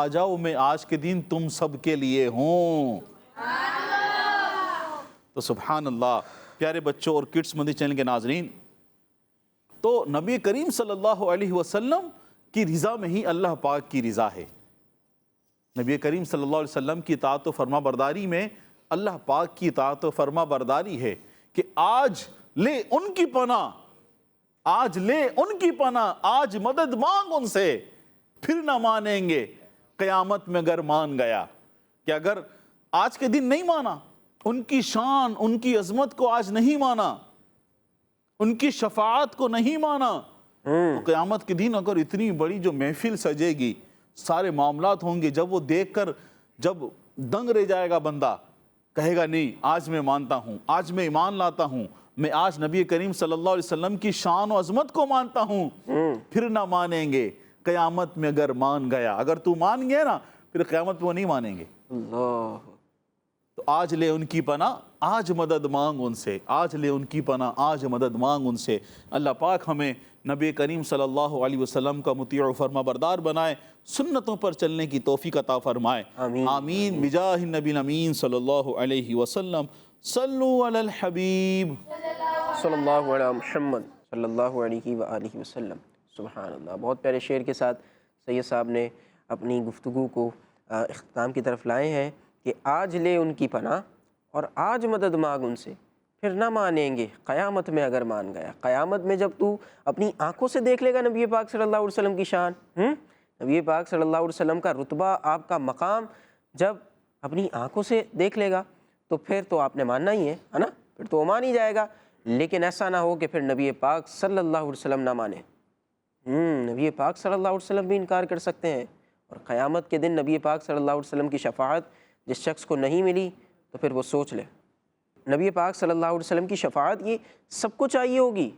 جاؤ، میں آج کے دن تم سب کے لیے ہوں۔ تو سبحان اللہ، پیارے بچوں اور کڈس مدنی چینل کے ناظرین، تو نبی کریم صلی اللہ علیہ وسلم کی رضا میں ہی اللہ پاک کی رضا ہے۔ نبی کریم صلی اللہ علیہ وسلم کی اطاعت و فرما برداری میں اللہ پاک کی اطاعت و فرما برداری ہے کہ آج لے ان کی پناہ، آج مدد مانگ ان سے، پھر نہ مانیں گے قیامت میں اگر مان گیا۔ کہ اگر آج کے دن نہیں مانا، ان کی شان، ان کی عظمت کو آج نہیں مانا، ان کی شفاعت کو نہیں مانا، تو قیامت کے دن اگر اتنی بڑی جو محفل سجے گی، سارے معاملات ہوں گے، جب وہ دیکھ کر جب دنگ رہ جائے گا بندہ، کہے گا نہیں آج میں مانتا ہوں، آج میں ایمان لاتا ہوں، میں آج نبی کریم صلی اللہ علیہ وسلم کی شان و عظمت کو مانتا ہوں، پھر نہ مانیں گے قیامت میں اگر مان گیا۔ اگر تو مان گیا نا، پھر قیامت میں وہ نہیں مانیں گے۔ اللہ، تو آج لے ان کی پناہ، آج مدد مانگ ان سے، آج لے ان کی پناہ، آج مدد مانگ ان سے۔ اللہ پاک ہمیں نبی کریم صلی اللہ علیہ وسلم کا مطیع و فرما بردار بنائے، سنتوں پر چلنے کی توفیق عطا فرمائے، آمین بجاہ النبی الامین صلی اللہ علیہ وسلم۔ صلو علی الحبیب صلی اللہ علیہ محمد صلی اللہ علیہ وآلہ وسلم۔ سبحان اللہ، بہت پیارے شعر کے ساتھ سید صاحب نے اپنی گفتگو کو اختتام کی طرف لائے ہیں کہ آج لے ان کی پناہ اور آج مدد مانگ ان سے، پھر نہ مانیں گے قیامت میں اگر مان گیا۔ قیامت میں جب تو اپنی آنکھوں سے دیکھ لے گا نبی پاک صلی اللہ علیہ وسلم کی شان، نبی پاک صلی اللہ علیہ وسلم کا رتبہ، آپ کا مقام جب اپنی آنکھوں سے دیکھ لے گا تو پھر تو آپ نے ماننا ہی ہے نا، پھر تو وہ مان ہی جائے گا۔ لیکن ایسا نہ ہو کہ پھر نبی پاک صلی اللہ علیہ وسلم نہ مانے، نبی پاک صلی اللہ علیہ وسلم بھی انکار کر سکتے ہیں، اور قیامت کے دن نبی پاک صلی اللہ علیہ وسلم کی شفاعت جس شخص کو نہیں ملی تو پھر وہ سوچ لے، نبی پاک صلی اللہ علیہ وسلم کی شفاعت یہ سب کو چاہیے ہوگی۔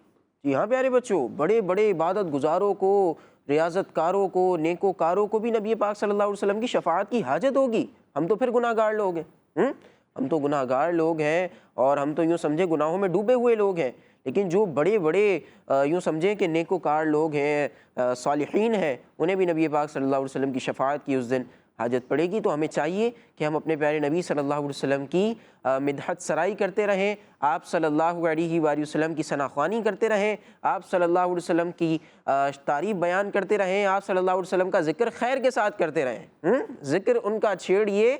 جی ہاں پیارے بچوں، بڑے بڑے عبادت گزاروں کو، ریاضت کاروں کو، نیکو کاروں کو بھی نبی پاک صلی اللہ علیہ وسلم کی شفاعت کی حاجت ہوگی۔ ہم تو پھر گناہ گار لوگ ہیں، ہم تو گناہ گار لوگ ہیں، اور ہم تو یوں سمجھے گناہوں میں ڈوبے ہوئے لوگ ہیں، لیکن جو بڑے بڑے یوں سمجھیں کہ نیکو کار لوگ ہیں، صالحین ہیں، انہیں بھی نبی پاک صلی اللہ علیہ وسلم کی شفاعت کی اس دن حاجت پڑے گی۔ تو ہمیں چاہیے کہ ہم اپنے پیارے نبی صلی اللہ علیہ وسلم کی مدحت سرائی کرتے رہیں، آپ صلی اللہ علیہ وآلہ وسلم کی ثنا خوانی کرتے رہیں، آپ صلی اللہ علیہ وسلم کی تعریف بیان کرتے رہیں، آپ صلی اللہ علیہ وسلم کا ذکر خیر کے ساتھ کرتے رہیں۔ ذکر ان کا چھیڑیے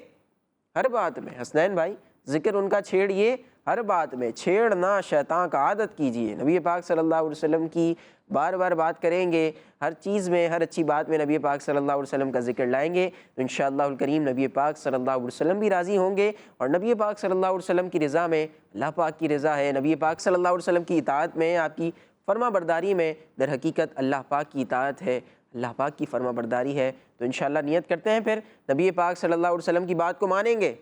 ہر بات میں، حسنین بھائی، ذکر ان کا چھیڑیے ہر بات میں، چھیڑنا شیطان کا عادت کیجئے۔ نبی پاک صلی اللہ علیہ وسلم کی بار بار بات کریں گے، ہر چیز میں، ہر اچھی بات میں نبی پاک صلی اللہ علیہ وسلم کا ذکر لائیں گے تو انشاءاللہ الکریم نبی پاک صلی اللہ علیہ وسلم بھی راضی ہوں گے، اور نبی پاک صلی اللہ علیہ وسلم کی رضا میں اللہ پاک کی رضا ہے، نبی پاک صلی اللہ علیہ وسلم کی اطاعت میں، آپ کی فرما برداری میں در حقیقت اللہ پاک کی اطاعت ہے، اللہ پاک کی فرما برداری ہے۔ تو انشاءاللہ نیت کرتے ہیں پھر نبی پاک صلی اللہ علیہ وسلم کی بات کو مانیں گے۔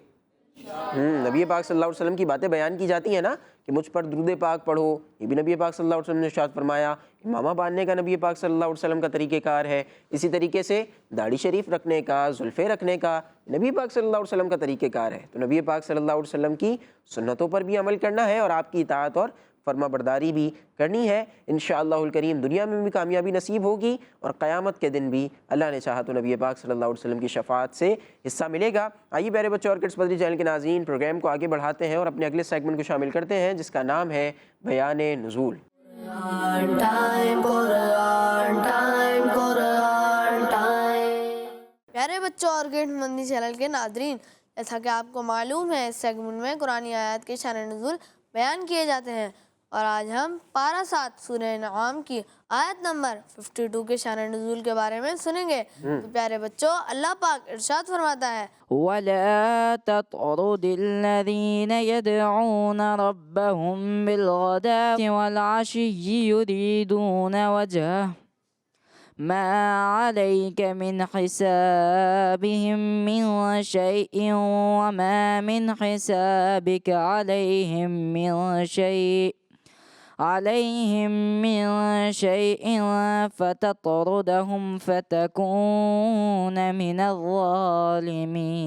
نبی پاک صلی اللہ علیہ وسلم کی باتیں بیان کی جاتی ہیں نا کہ مجھ پر درود پاک پڑھو، یہ بھی نبی پاک صلی اللہ علیہ وسلم نے ارشاد فرمایا۔ امامہ باندھنے کا نبی پاک صلی اللہ علیہ وسلم کا طریقہ کار ہے، اسی طریقے سے داڑھی شریف رکھنے کا، زلفیں رکھنے کا نبی پاک صلی اللہ علیہ وسلم کا طریقہ کار ہے۔ تو نبی پاک صلی اللہ علیہ وسلم کی سنتوں پر بھی عمل کرنا ہے، اور آپ کی اطاعت اور فرما برداری بھی کرنی ہے۔ انشاءاللہ الکریم دنیا میں بھی کامیابی نصیب ہوگی، اور قیامت کے دن بھی اللہ نے چاہا تو نبی پاک صلی اللہ علیہ وسلم کی شفاعت سے حصہ ملے گا۔ آئیے پیارے بچوں اور کڈس مدنی چینل کے ناظرین، پروگرام کو آگے بڑھاتے ہیں اور اپنے اگلے سیگمنٹ کو شامل کرتے ہیں جس کا نام ہے بیان نزول۔ پیارے بچوں اور کڈس مدنی چینل کے ناظرین، جیسا کہ آپ کو معلوم ہے اس سیگمنٹ میں قرآنی آیات کے شان نزول بیان کیے جاتے ہیں، اور آج ہم پارہ 7 سورہ انعام کی آیت نمبر 52 کے شان نزول کے بارے میں سنیں گے۔ تو پیارے بچوں، اللہ پاک ارشاد فرماتا ہے وَلَا تَطْرُدِ الَّذِينَ يَدْعُونَ رَبَّهُمْ بِالْغَدَاةِ وَالْعَشِيِّ يُرِيدُونَ وَجْهَهُ مَا عَلَيْكَ مِنْ حِسَابِهِمْ مِنْ شَيْءٍ وَمَا مِنْ حِسَابِكَ عَلَيْهِمْ مِنْ شَيْءٍ عليهم من شيء فتطردهم فتكون من الظالمين۔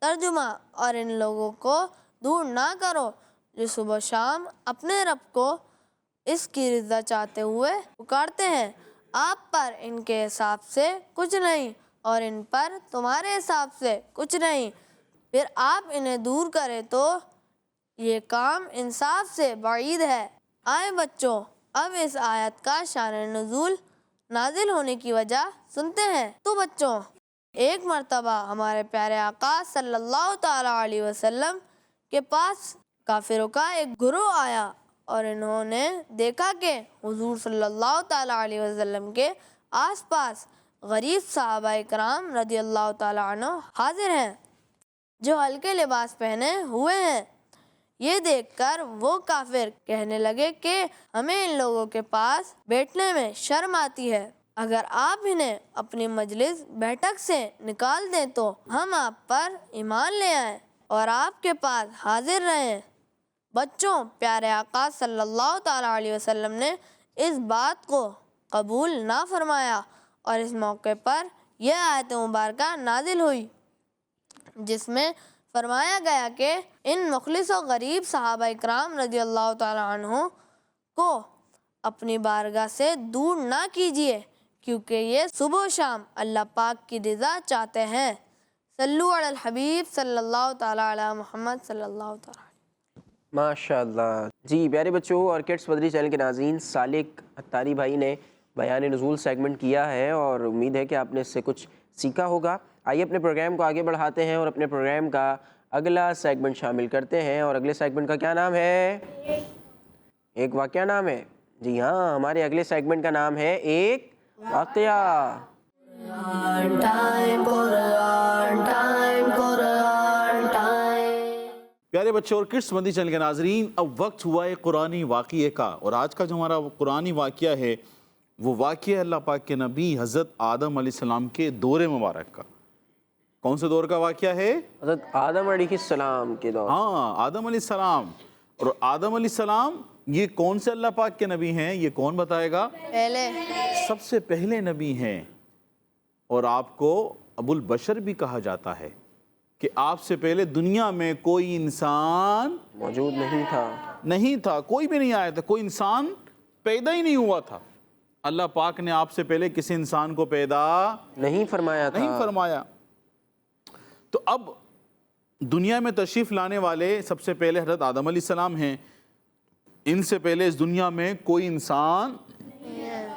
ترجمہ، اور ان لوگوں کو دور نہ کرو جو صبح شام اپنے رب کو اس کی رضا چاہتے ہوئے پکارتے ہیں، آپ پر ان کے حساب سے کچھ نہیں اور ان پر تمہارے حساب سے کچھ نہیں، پھر آپ انہیں دور کریں تو یہ کام انصاف سے بعید ہے۔ آئے بچوں، اب اس آیت کا شان نزول نازل ہونے کی وجہ سنتے ہیں۔ تو بچوں، ایک مرتبہ ہمارے پیارے آقا صلی اللہ تعالیٰ علیہ وسلم کے پاس کافروں کا ایک گروہ آیا اور انہوں نے دیکھا کہ حضور صلی اللہ تعالیٰ علیہ وسلم کے آس پاس غریب صحابہ کرام رضی اللہ تعالیٰ عنہ حاضر ہیں جو ہلکے لباس پہنے ہوئے ہیں۔ یہ دیکھ کر وہ کافر کہنے لگے کہ ہمیں ان لوگوں کے پاس بیٹھنے میں شرم آتی ہے، اگر آپ انہیں اپنی مجلس بیٹھک سے نکال دیں تو ہم آپ پر ایمان لے آئیں اور آپ کے پاس حاضر رہیں۔ بچوں، پیارے آقا صلی اللہ تعالیٰ علیہ وسلم نے اس بات کو قبول نہ فرمایا اور اس موقع پر یہ آیت مبارکہ نازل ہوئی جس میں فرمایا گیا کہ ان مخلص و غریب صحابہ اکرام رضی اللہ تعالیٰ عنہ کو اپنی بارگاہ سے دور نہ کیجیے کیونکہ یہ صبح و شام اللہ پاک کی رضا چاہتے ہیں۔ صلو علی الحبیب صلی اللہ تعالیٰ علی محمد صلی اللہ تعالیٰ۔ ماشاءاللہ۔ جی پیارے بچوں اور کڈس بدری چینل کے ناظرین، سالک اتاری بھائی نے بیان نزول سیگمنٹ کیا ہے اور امید ہے کہ آپ نے اس سے کچھ سیکھا ہوگا۔ آئیے اپنے پروگرام کو آگے بڑھاتے ہیں اور اپنے پروگرام کا اگلا سیگمنٹ شامل کرتے ہیں، اور اگلے سیگمنٹ کا کیا نام ہے؟ ایک واقعہ نام ہے؟ جی ہاں، ہمارے اگلے سیگمنٹ کا نام ہے ایک واقعہ۔ پیارے بچوں اور کڈس مدنی چینل کے ناظرین، اب وقت ہوا ہے قرآنی واقعے کا، اور آج کا جو ہمارا قرآنی واقعہ ہے وہ واقعہ اللہ پاک کے نبی حضرت آدم علیہ السلام کے دور مبارک کا۔ کون سے دور کا واقعہ ہے؟ حضرت آدم علیہ السلام کے دور۔ ہاں، آدم علیہ السلام۔ اور آدم علیہ السلام یہ کون سے اللہ پاک کے نبی ہیں؟ یہ کون بتائے گا؟ پہلے سب سے پہلے نبی ہیں، اور آپ کو ابو البشر بھی کہا جاتا ہے کہ آپ سے پہلے دنیا میں کوئی انسان موجود نہیں تھا، کوئی بھی نہیں آیا تھا، کوئی انسان پیدا ہی نہیں ہوا تھا۔ اللہ پاک نے آپ سے پہلے کسی انسان کو پیدا نہیں فرمایا۔ تو اب دنیا میں تشریف لانے والے سب سے پہلے حضرت آدم علیہ السلام ہیں۔ ان سے پہلے اس دنیا میں کوئی انسان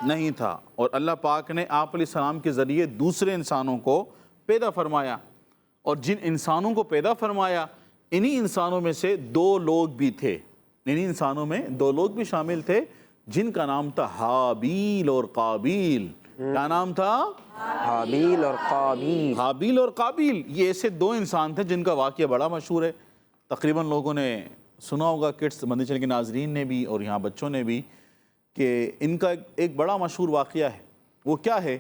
نہیں تھا، اور اللہ پاک نے آپ علیہ السلام کے ذریعے دوسرے انسانوں کو پیدا فرمایا، اور جن انسانوں کو پیدا فرمایا انہی انسانوں میں سے دو لوگ بھی تھے، انہی انسانوں میں دو لوگ بھی شامل تھے جن کا نام تھا حابیل اور قابیل۔ کیا نام تھا؟ حابیل اور قابیل۔ یہ ایسے دو انسان تھے جن کا واقعہ بڑا مشہور ہے، تقریباً لوگوں نے سنا ہوگا، کڈس مدنی چینل کے ناظرین نے بھی اور یہاں بچوں نے بھی، کہ ان کا ایک بڑا مشہور واقعہ ہے۔ وہ کیا ہے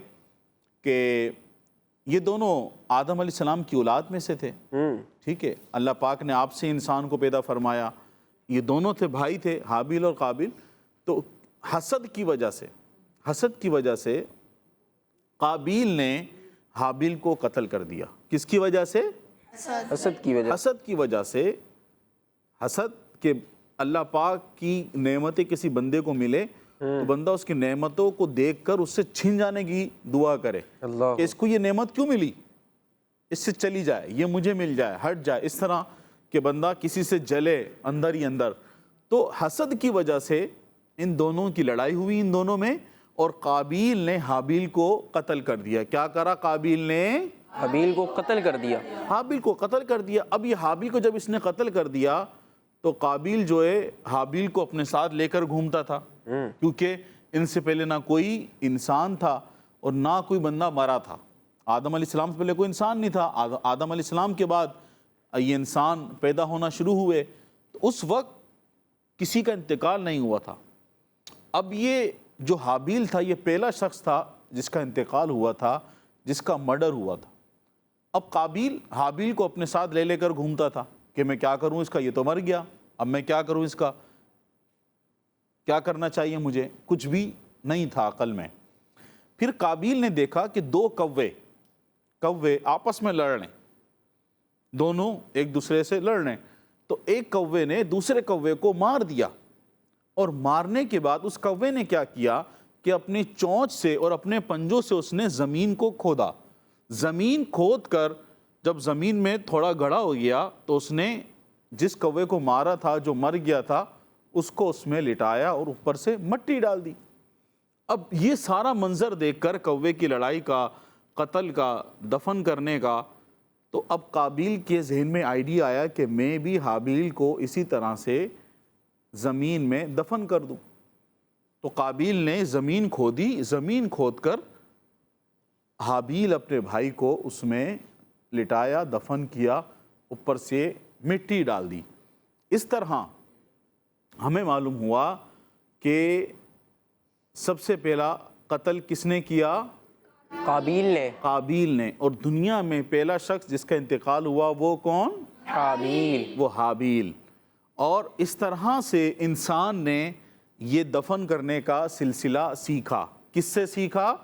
کہ یہ دونوں آدم علیہ السلام کی اولاد میں سے تھے، ٹھیک ہے؟ اللہ پاک نے آپ سے انسان کو پیدا فرمایا، یہ دونوں تھے، بھائی تھے، حابیل اور قابیل۔ تو حسد کی وجہ سے قابیل نے حابیل کو قتل کر دیا۔ کس کی وجہ سے؟ حسد کی وجہ سے۔ حسد کہ اللہ پاک کی نعمتیں کسی بندے کو ملے تو بندہ اس کی نعمتوں کو دیکھ کر اس سے چھن جانے کی دعا کرے کہ اس کو یہ نعمت کیوں ملی، اس سے چلی جائے، یہ مجھے مل جائے، ہٹ جائے، اس طرح کہ بندہ کسی سے جلے اندر ہی اندر۔ تو حسد کی وجہ سے ان دونوں کی لڑائی ہوئی، ان دونوں میں، اور قابیل نے حابیل کو قتل کر دیا۔ کیا کرا؟ قابیل نے حابیل کو قتل کر دیا۔ اب یہ حابیل کو جب اس نے قتل کر دیا تو قابیل جو ہے حابیل کو اپنے ساتھ لے کر گھومتا تھا، کیونکہ ان سے پہلے نہ کوئی انسان تھا اور نہ کوئی بندہ مرا تھا۔ آدم علیہ السلام سے پہلے کوئی انسان نہیں تھا، آدم علیہ السلام کے بعد یہ انسان پیدا ہونا شروع ہوئے، تو اس وقت کسی کا انتقال نہیں ہوا تھا۔ اب یہ جو حابیل تھا یہ پہلا شخص تھا جس کا انتقال ہوا تھا، جس کا مرڈر ہوا تھا۔ اب قابیل حابیل کو اپنے ساتھ لے کر گھومتا تھا کہ میں کیا کروں اس کا، یہ تو مر گیا، اب میں کیا کروں اس کا۔ کیا کرنا چاہیے مجھے، کچھ بھی نہیں تھا عقل میں۔ پھر قابیل نے دیکھا کہ دو کوے آپس میں لڑ رہے ہیں، دونوں ایک دوسرے سے لڑ رہے ہیں، تو ایک کوے نے دوسرے کوے کو مار دیا، اور مارنے کے بعد اس کوے نے کیا کیا کہ اپنی چونچ سے اور اپنے پنجوں سے اس نے زمین کو کھودا۔ زمین کھود کر جب زمین میں تھوڑا گڑھا ہو گیا تو اس نے جس کوے کو مارا تھا، جو مر گیا تھا، اس کو اس میں لٹایا اور اوپر سے مٹی ڈال دی۔ اب یہ سارا منظر دیکھ کر کوے کی لڑائی کا، قتل کا، دفن کرنے کا، تو اب قابیل کے ذہن میں آئیڈیا آیا کہ میں بھی حابیل کو اسی طرح سے زمین میں دفن کر دوں۔ تو قابیل نے زمین کھودی، زمین کھود کر حابیل اپنے بھائی کو اس میں لٹایا، دفن کیا، اوپر سے مٹی ڈال دی۔ اس طرح ہمیں معلوم ہوا کہ سب سے پہلا قتل کس نے کیا؟ قابیل نے، اور دنیا میں پہلا شخص جس کا انتقال ہوا وہ کون؟ وہ حابیل۔ اور اس طرح سے انسان نے یہ دفن کرنے کا سلسلہ سیکھا۔ کس سے سیکھا؟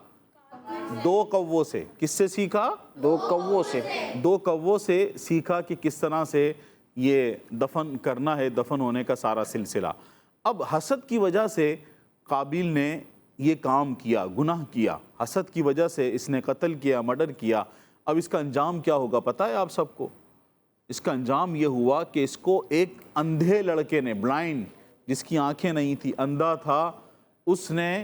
دو کووں سے۔ کس سے سیکھا؟ دو کووں سے سیکھا کہ کس طرح سے یہ دفن کرنا ہے، دفن ہونے کا سارا سلسلہ۔ اب حسد کی وجہ سے قابیل نے یہ کام کیا، گناہ کیا، حسد کی وجہ سے اس نے قتل کیا، مرڈر کیا۔ اب اس کا انجام کیا ہوگا پتہ ہے آپ سب کو؟ اس کا انجام یہ ہوا کہ اس کو ایک اندھے لڑکے نے، بلائنڈ، جس کی آنکھیں نہیں تھی، اندھا تھا، اس نے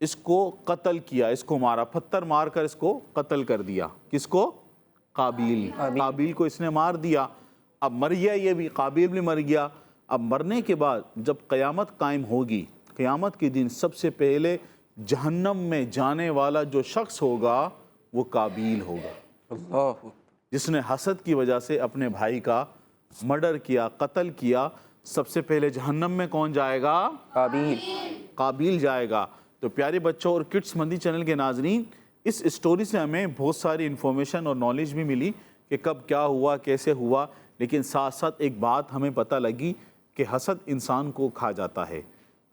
اس کو قتل کیا، اس کو مارا، پتھر مار کر اس کو قتل کر دیا۔ کس کو؟ قابیل کو اس نے مار دیا۔ اب مر گیا، یہ بھی، قابیل بھی مر گیا۔ اب مرنے کے بعد جب قیامت قائم ہوگی، قیامت کے دن سب سے پہلے جہنم میں جانے والا جو شخص ہوگا وہ قابیل ہوگا، جس نے حسد کی وجہ سے اپنے بھائی کا مرڈر کیا، قتل کیا۔ سب سے پہلے جہنم میں کون جائے گا؟ قابیل جائے گا۔ تو پیارے بچوں اور کڈس مندی چینل کے ناظرین، اس اسٹوری سے ہمیں بہت ساری انفارمیشن اور نالج بھی ملی کہ کب کیا ہوا، کیسے ہوا، لیکن ساتھ ساتھ ایک بات ہمیں پتہ لگی کہ حسد انسان کو کھا جاتا ہے۔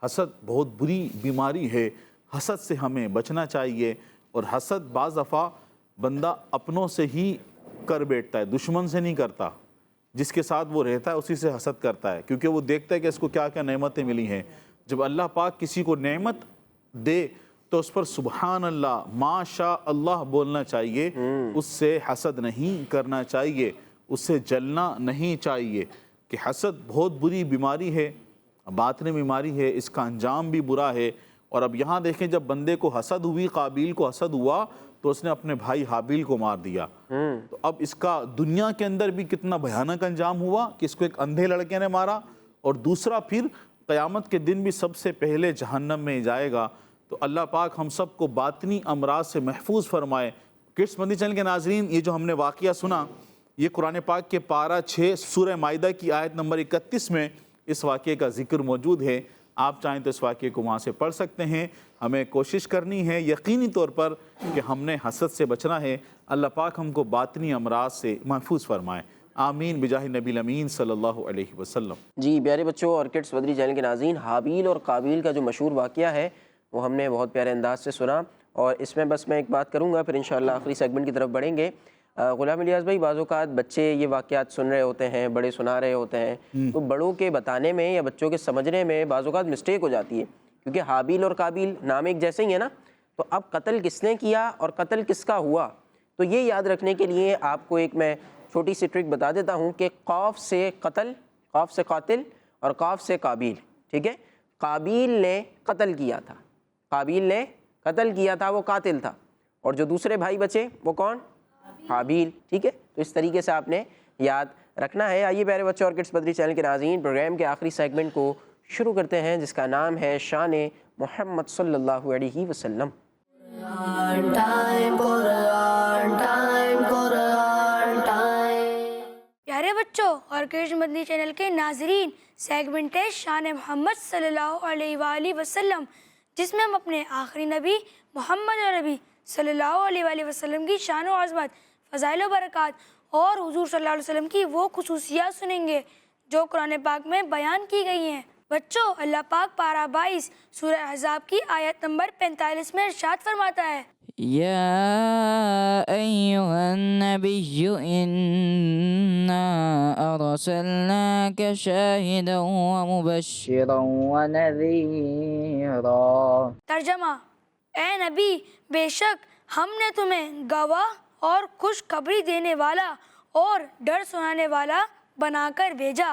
حسد بہت بری بیماری ہے، حسد سے ہمیں بچنا چاہیے۔ اور حسد بعض دفعہ بندہ اپنوں سے ہی کر بیٹھتا ہے، دشمن سے نہیں کرتا۔ جس کے ساتھ وہ رہتا ہے اسی سے حسد کرتا ہے، کیونکہ وہ دیکھتا ہے کہ اس کو کیا کیا نعمتیں ملی ہیں۔ جب اللہ پاک کسی کو نعمت دے تو اس پر سبحان اللہ، ما شاء اللہ بولنا چاہیے، اس سے حسد نہیں کرنا چاہیے، اس سے جلنا نہیں چاہیے۔ کہ حسد بہت بری بیماری ہے، باطنی بیماری ہے، اس کا انجام بھی برا ہے۔ اور اب یہاں دیکھیں، جب بندے کو حسد ہوئی، قابیل کو حسد ہوا، تو اس نے اپنے بھائی حابیل کو مار دیا۔ تو اب اس کا دنیا کے اندر بھی کتنا بھیانک انجام ہوا کہ اس کو ایک اندھے لڑکے نے مارا، اور دوسرا پھر قیامت کے دن بھی سب سے پہلے جہنم میں جائے گا۔ تو اللہ پاک ہم سب کو باطنی امراض سے محفوظ فرمائے۔ کڈس مندی چینل کے ناظرین، یہ جو ہم نے واقعہ سنا، یہ قرآن پاک کے پارہ 6 سورہ مائدہ کی آیت نمبر 31 میں اس واقعے کا ذکر موجود ہے۔ آپ چاہیں تو اس واقعے کو وہاں سے پڑھ سکتے ہیں۔ ہمیں کوشش کرنی ہے یقینی طور پر کہ ہم نے حسد سے بچنا ہے۔ اللہ پاک ہم کو باطنی امراض سے محفوظ فرمائے، آمین بجاہ نبی الامین صلی اللہ علیہ وسلم۔ جی پیارے بچوں اور کڈس مدنی چینل کے ناظرین، حابیل اور قابیل کا جو مشہور واقعہ ہے وہ ہم نے بہت پیارے انداز سے سنا، اور اس میں بس میں ایک بات کروں گا، پھر انشاءاللہ آخری سیگمنٹ کی طرف بڑھیں گے۔ غلام الیاس بھائی، بعض اوقات بچے یہ واقعات سن رہے ہوتے ہیں، بڑے سنا رہے ہوتے ہیں، تو بڑوں کے بتانے میں یا بچوں کے سمجھنے میں بعض اوقات مسٹیک ہو جاتی ہے، کیونکہ حابیل اور قابیل نام ایک جیسے ہی ہیں نا، تو اب قتل کس نے کیا اور قتل کس کا ہوا، تو یہ یاد رکھنے کے لیے آپ کو ایک میں چھوٹی سی ٹرک بتا دیتا ہوں کہ قاف سے قتل، قاف سے قاتل اور قاف سے قابیل، ٹھیک ہے؟ قابیل نے قتل کیا تھا، قابیل نے قتل کیا تھا، وہ قاتل تھا، اور جو دوسرے بھائی بچے وہ کون؟ حابیل، ٹھیک ہے؟ تو اس طریقے سے آپ نے یاد رکھنا ہے۔ آئیے پیارے بچوں اور کڈس مدنی چینل کے ناظرین، پروگرام کے آخری سیگمنٹ کو شروع کرتے ہیں، جس کا نام ہے شان محمد صلی اللہ علیہ وسلم۔ پیارے بچوں اور کڈس مدنی چینل کے ناظرین، سیگمنٹ ہے شان محمد صلی اللہ علیہ وآلہ وسلم، جس میں ہم اپنے آخری نبی محمد نبی صلی اللہ علیہ وآلہ وسلم کی شان و عظمت، فضائل و برکات اور حضور صلی اللہ علیہ وسلم کی وہ خصوصیات سنیں گے جو قرآن پاک میں بیان کی گئی ہیں۔ بچوں اللہ پاک پارہ 22 سورہ احزاب کی آیت نمبر 45 میں ارشاد فرماتا ہے يا أيها النبي إنا أرسلناك شاهدا ومبشرا ونذيرا. ترجمہ، اے نبی بے شک ہم نے تمہیں گواہ اور خوشخبری دینے والا اور ڈر سنانے والا بنا کر بھیجا.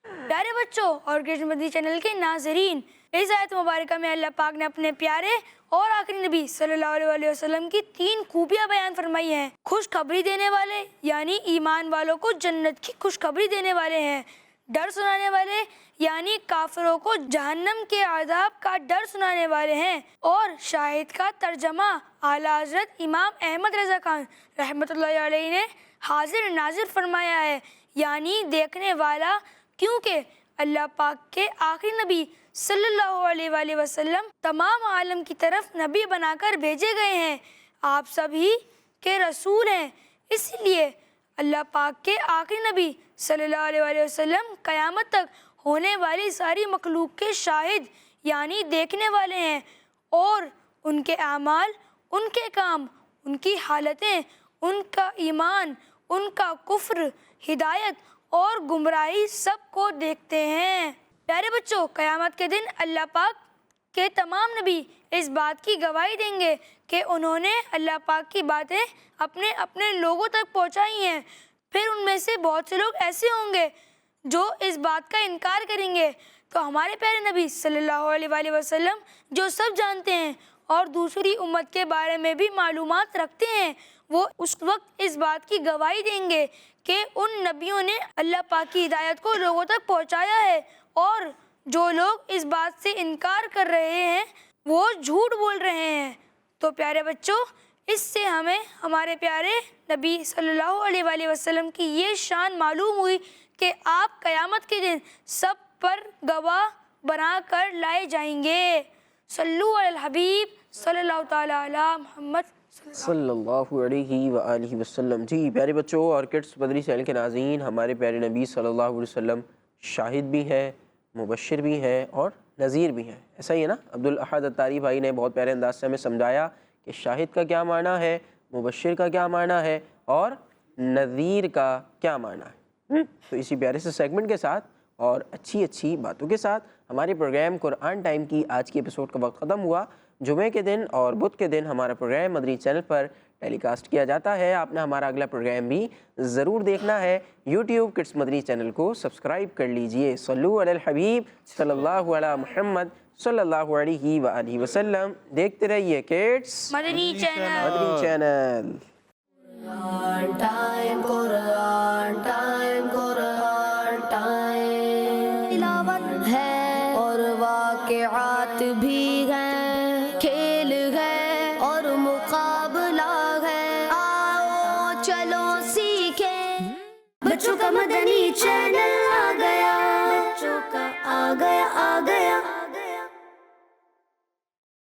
پیارے بچوں اور کرشن مدنی چینل کے ناظرین، اس آیت مبارکہ میں اللہ پاک نے اپنے پیارے اور آخری نبی صلی اللہ علیہ وسلم کی 3 خوبیاں بیان فرمائی ہیں. خوشخبری دینے والے یعنی ایمان والوں کو جنت کی خوشخبری دینے والے ہیں. ڈر سنانے والے یعنی کافروں کو جہنم کے عذاب کا ڈر سنانے والے ہیں. اور شاہد کا ترجمہ اعلیٰ حضرت امام احمد رضا خان رحمۃ اللہ علیہ نے حاضر ناظر فرمایا ہے، یعنی دیکھنے والا، کیونکہ اللہ پاک کے آخری نبی صلی اللہ علیہ وآلہ وسلم تمام عالم کی طرف نبی بنا کر بھیجے گئے ہیں. آپ سبھی کے رسول ہیں، اس لیے اللہ پاک کے آخری نبی صلی اللہ علیہ وآلہ وسلم قیامت تک ہونے والی ساری مخلوق کے شاہد یعنی دیکھنے والے ہیں، اور ان کے اعمال، ان کے کام، ان کی حالتیں، ان کا ایمان، ان کا کفر، ہدایت اور گمراہی سب کو دیکھتے ہیں. پیارے بچوں، قیامت کے دن اللہ پاک کے تمام نبی اس بات کی گواہی دیں گے کہ انہوں نے اللہ پاک کی باتیں اپنے اپنے لوگوں تک پہنچائی ہیں. پھر ان میں سے بہت سے لوگ ایسے ہوں گے جو اس بات کا انکار کریں گے. تو ہمارے پیارے نبی صلی اللہ علیہ وآلہ وسلم جو سب جانتے ہیں اور دوسری امت کے بارے میں بھی معلومات رکھتے ہیں، وہ اس وقت اس بات کی گواہی دیں گے کہ ان نبیوں نے اللہ پاک کی ہدایت کو لوگوں تک پہنچایا ہے، اور جو لوگ اس بات سے انکار کر رہے ہیں وہ جھوٹ بول رہے ہیں. تو پیارے بچوں، اس سے ہمیں ہمارے پیارے نبی صلی اللہ علیہ وآلہ وسلم کی یہ شان معلوم ہوئی کہ آپ قیامت کے دن سب پر گواہ بنا کر لائے جائیں گے. صلو علی الحبیب صلی اللہ تعالی علی محمد صلی اللہ علیہ وآلہ وسلم. جی پیارے بچوں اور کڈس مدنی چینل کے ناظرین، ہمارے پیارے نبی صلی اللہ علیہ وسلم شاہد بھی ہے، مبشر بھی ہے اور نذیر بھی ہے. ایسا ہی ہے نا؟ عبدالاحد اتاری بھائی نے بہت پیارے انداز سے ہمیں سمجھایا کہ شاہد کا کیا معنی ہے، مبشر کا کیا معنی ہے اور نذیر کا کیا معنی ہے. تو اسی پیارے سے سیگمنٹ کے ساتھ اور اچھی باتوں کے ساتھ ہمارے پروگرام قرآن ٹائم کی آج کی ایپیسوڈ کا وقت ختم ہوا. جمعے کے دن اور بدھ کے دن ہمارا پروگرام مدنی چینل پر ٹیلی کاسٹ کیا جاتا ہے. آپ نے ہمارا اگلا پروگرام بھی ضرور دیکھنا ہے. یوٹیوب کڈس مدنی چینل کو سبسکرائب کر لیجئے. صلو علی الحبیب صلی اللہ علی محمد صلی اللہ علیہ وآلہ وسلم. دیکھتے رہیے کڈس مدنی چینل. مدنی چینل. قرآن ٹائم، قرآن ٹائم، قرآن ٹائم. تلاوت ہے اور واقعات بھی ہیں، کھیل ہے اور مقابلہ ہے. آؤ چلو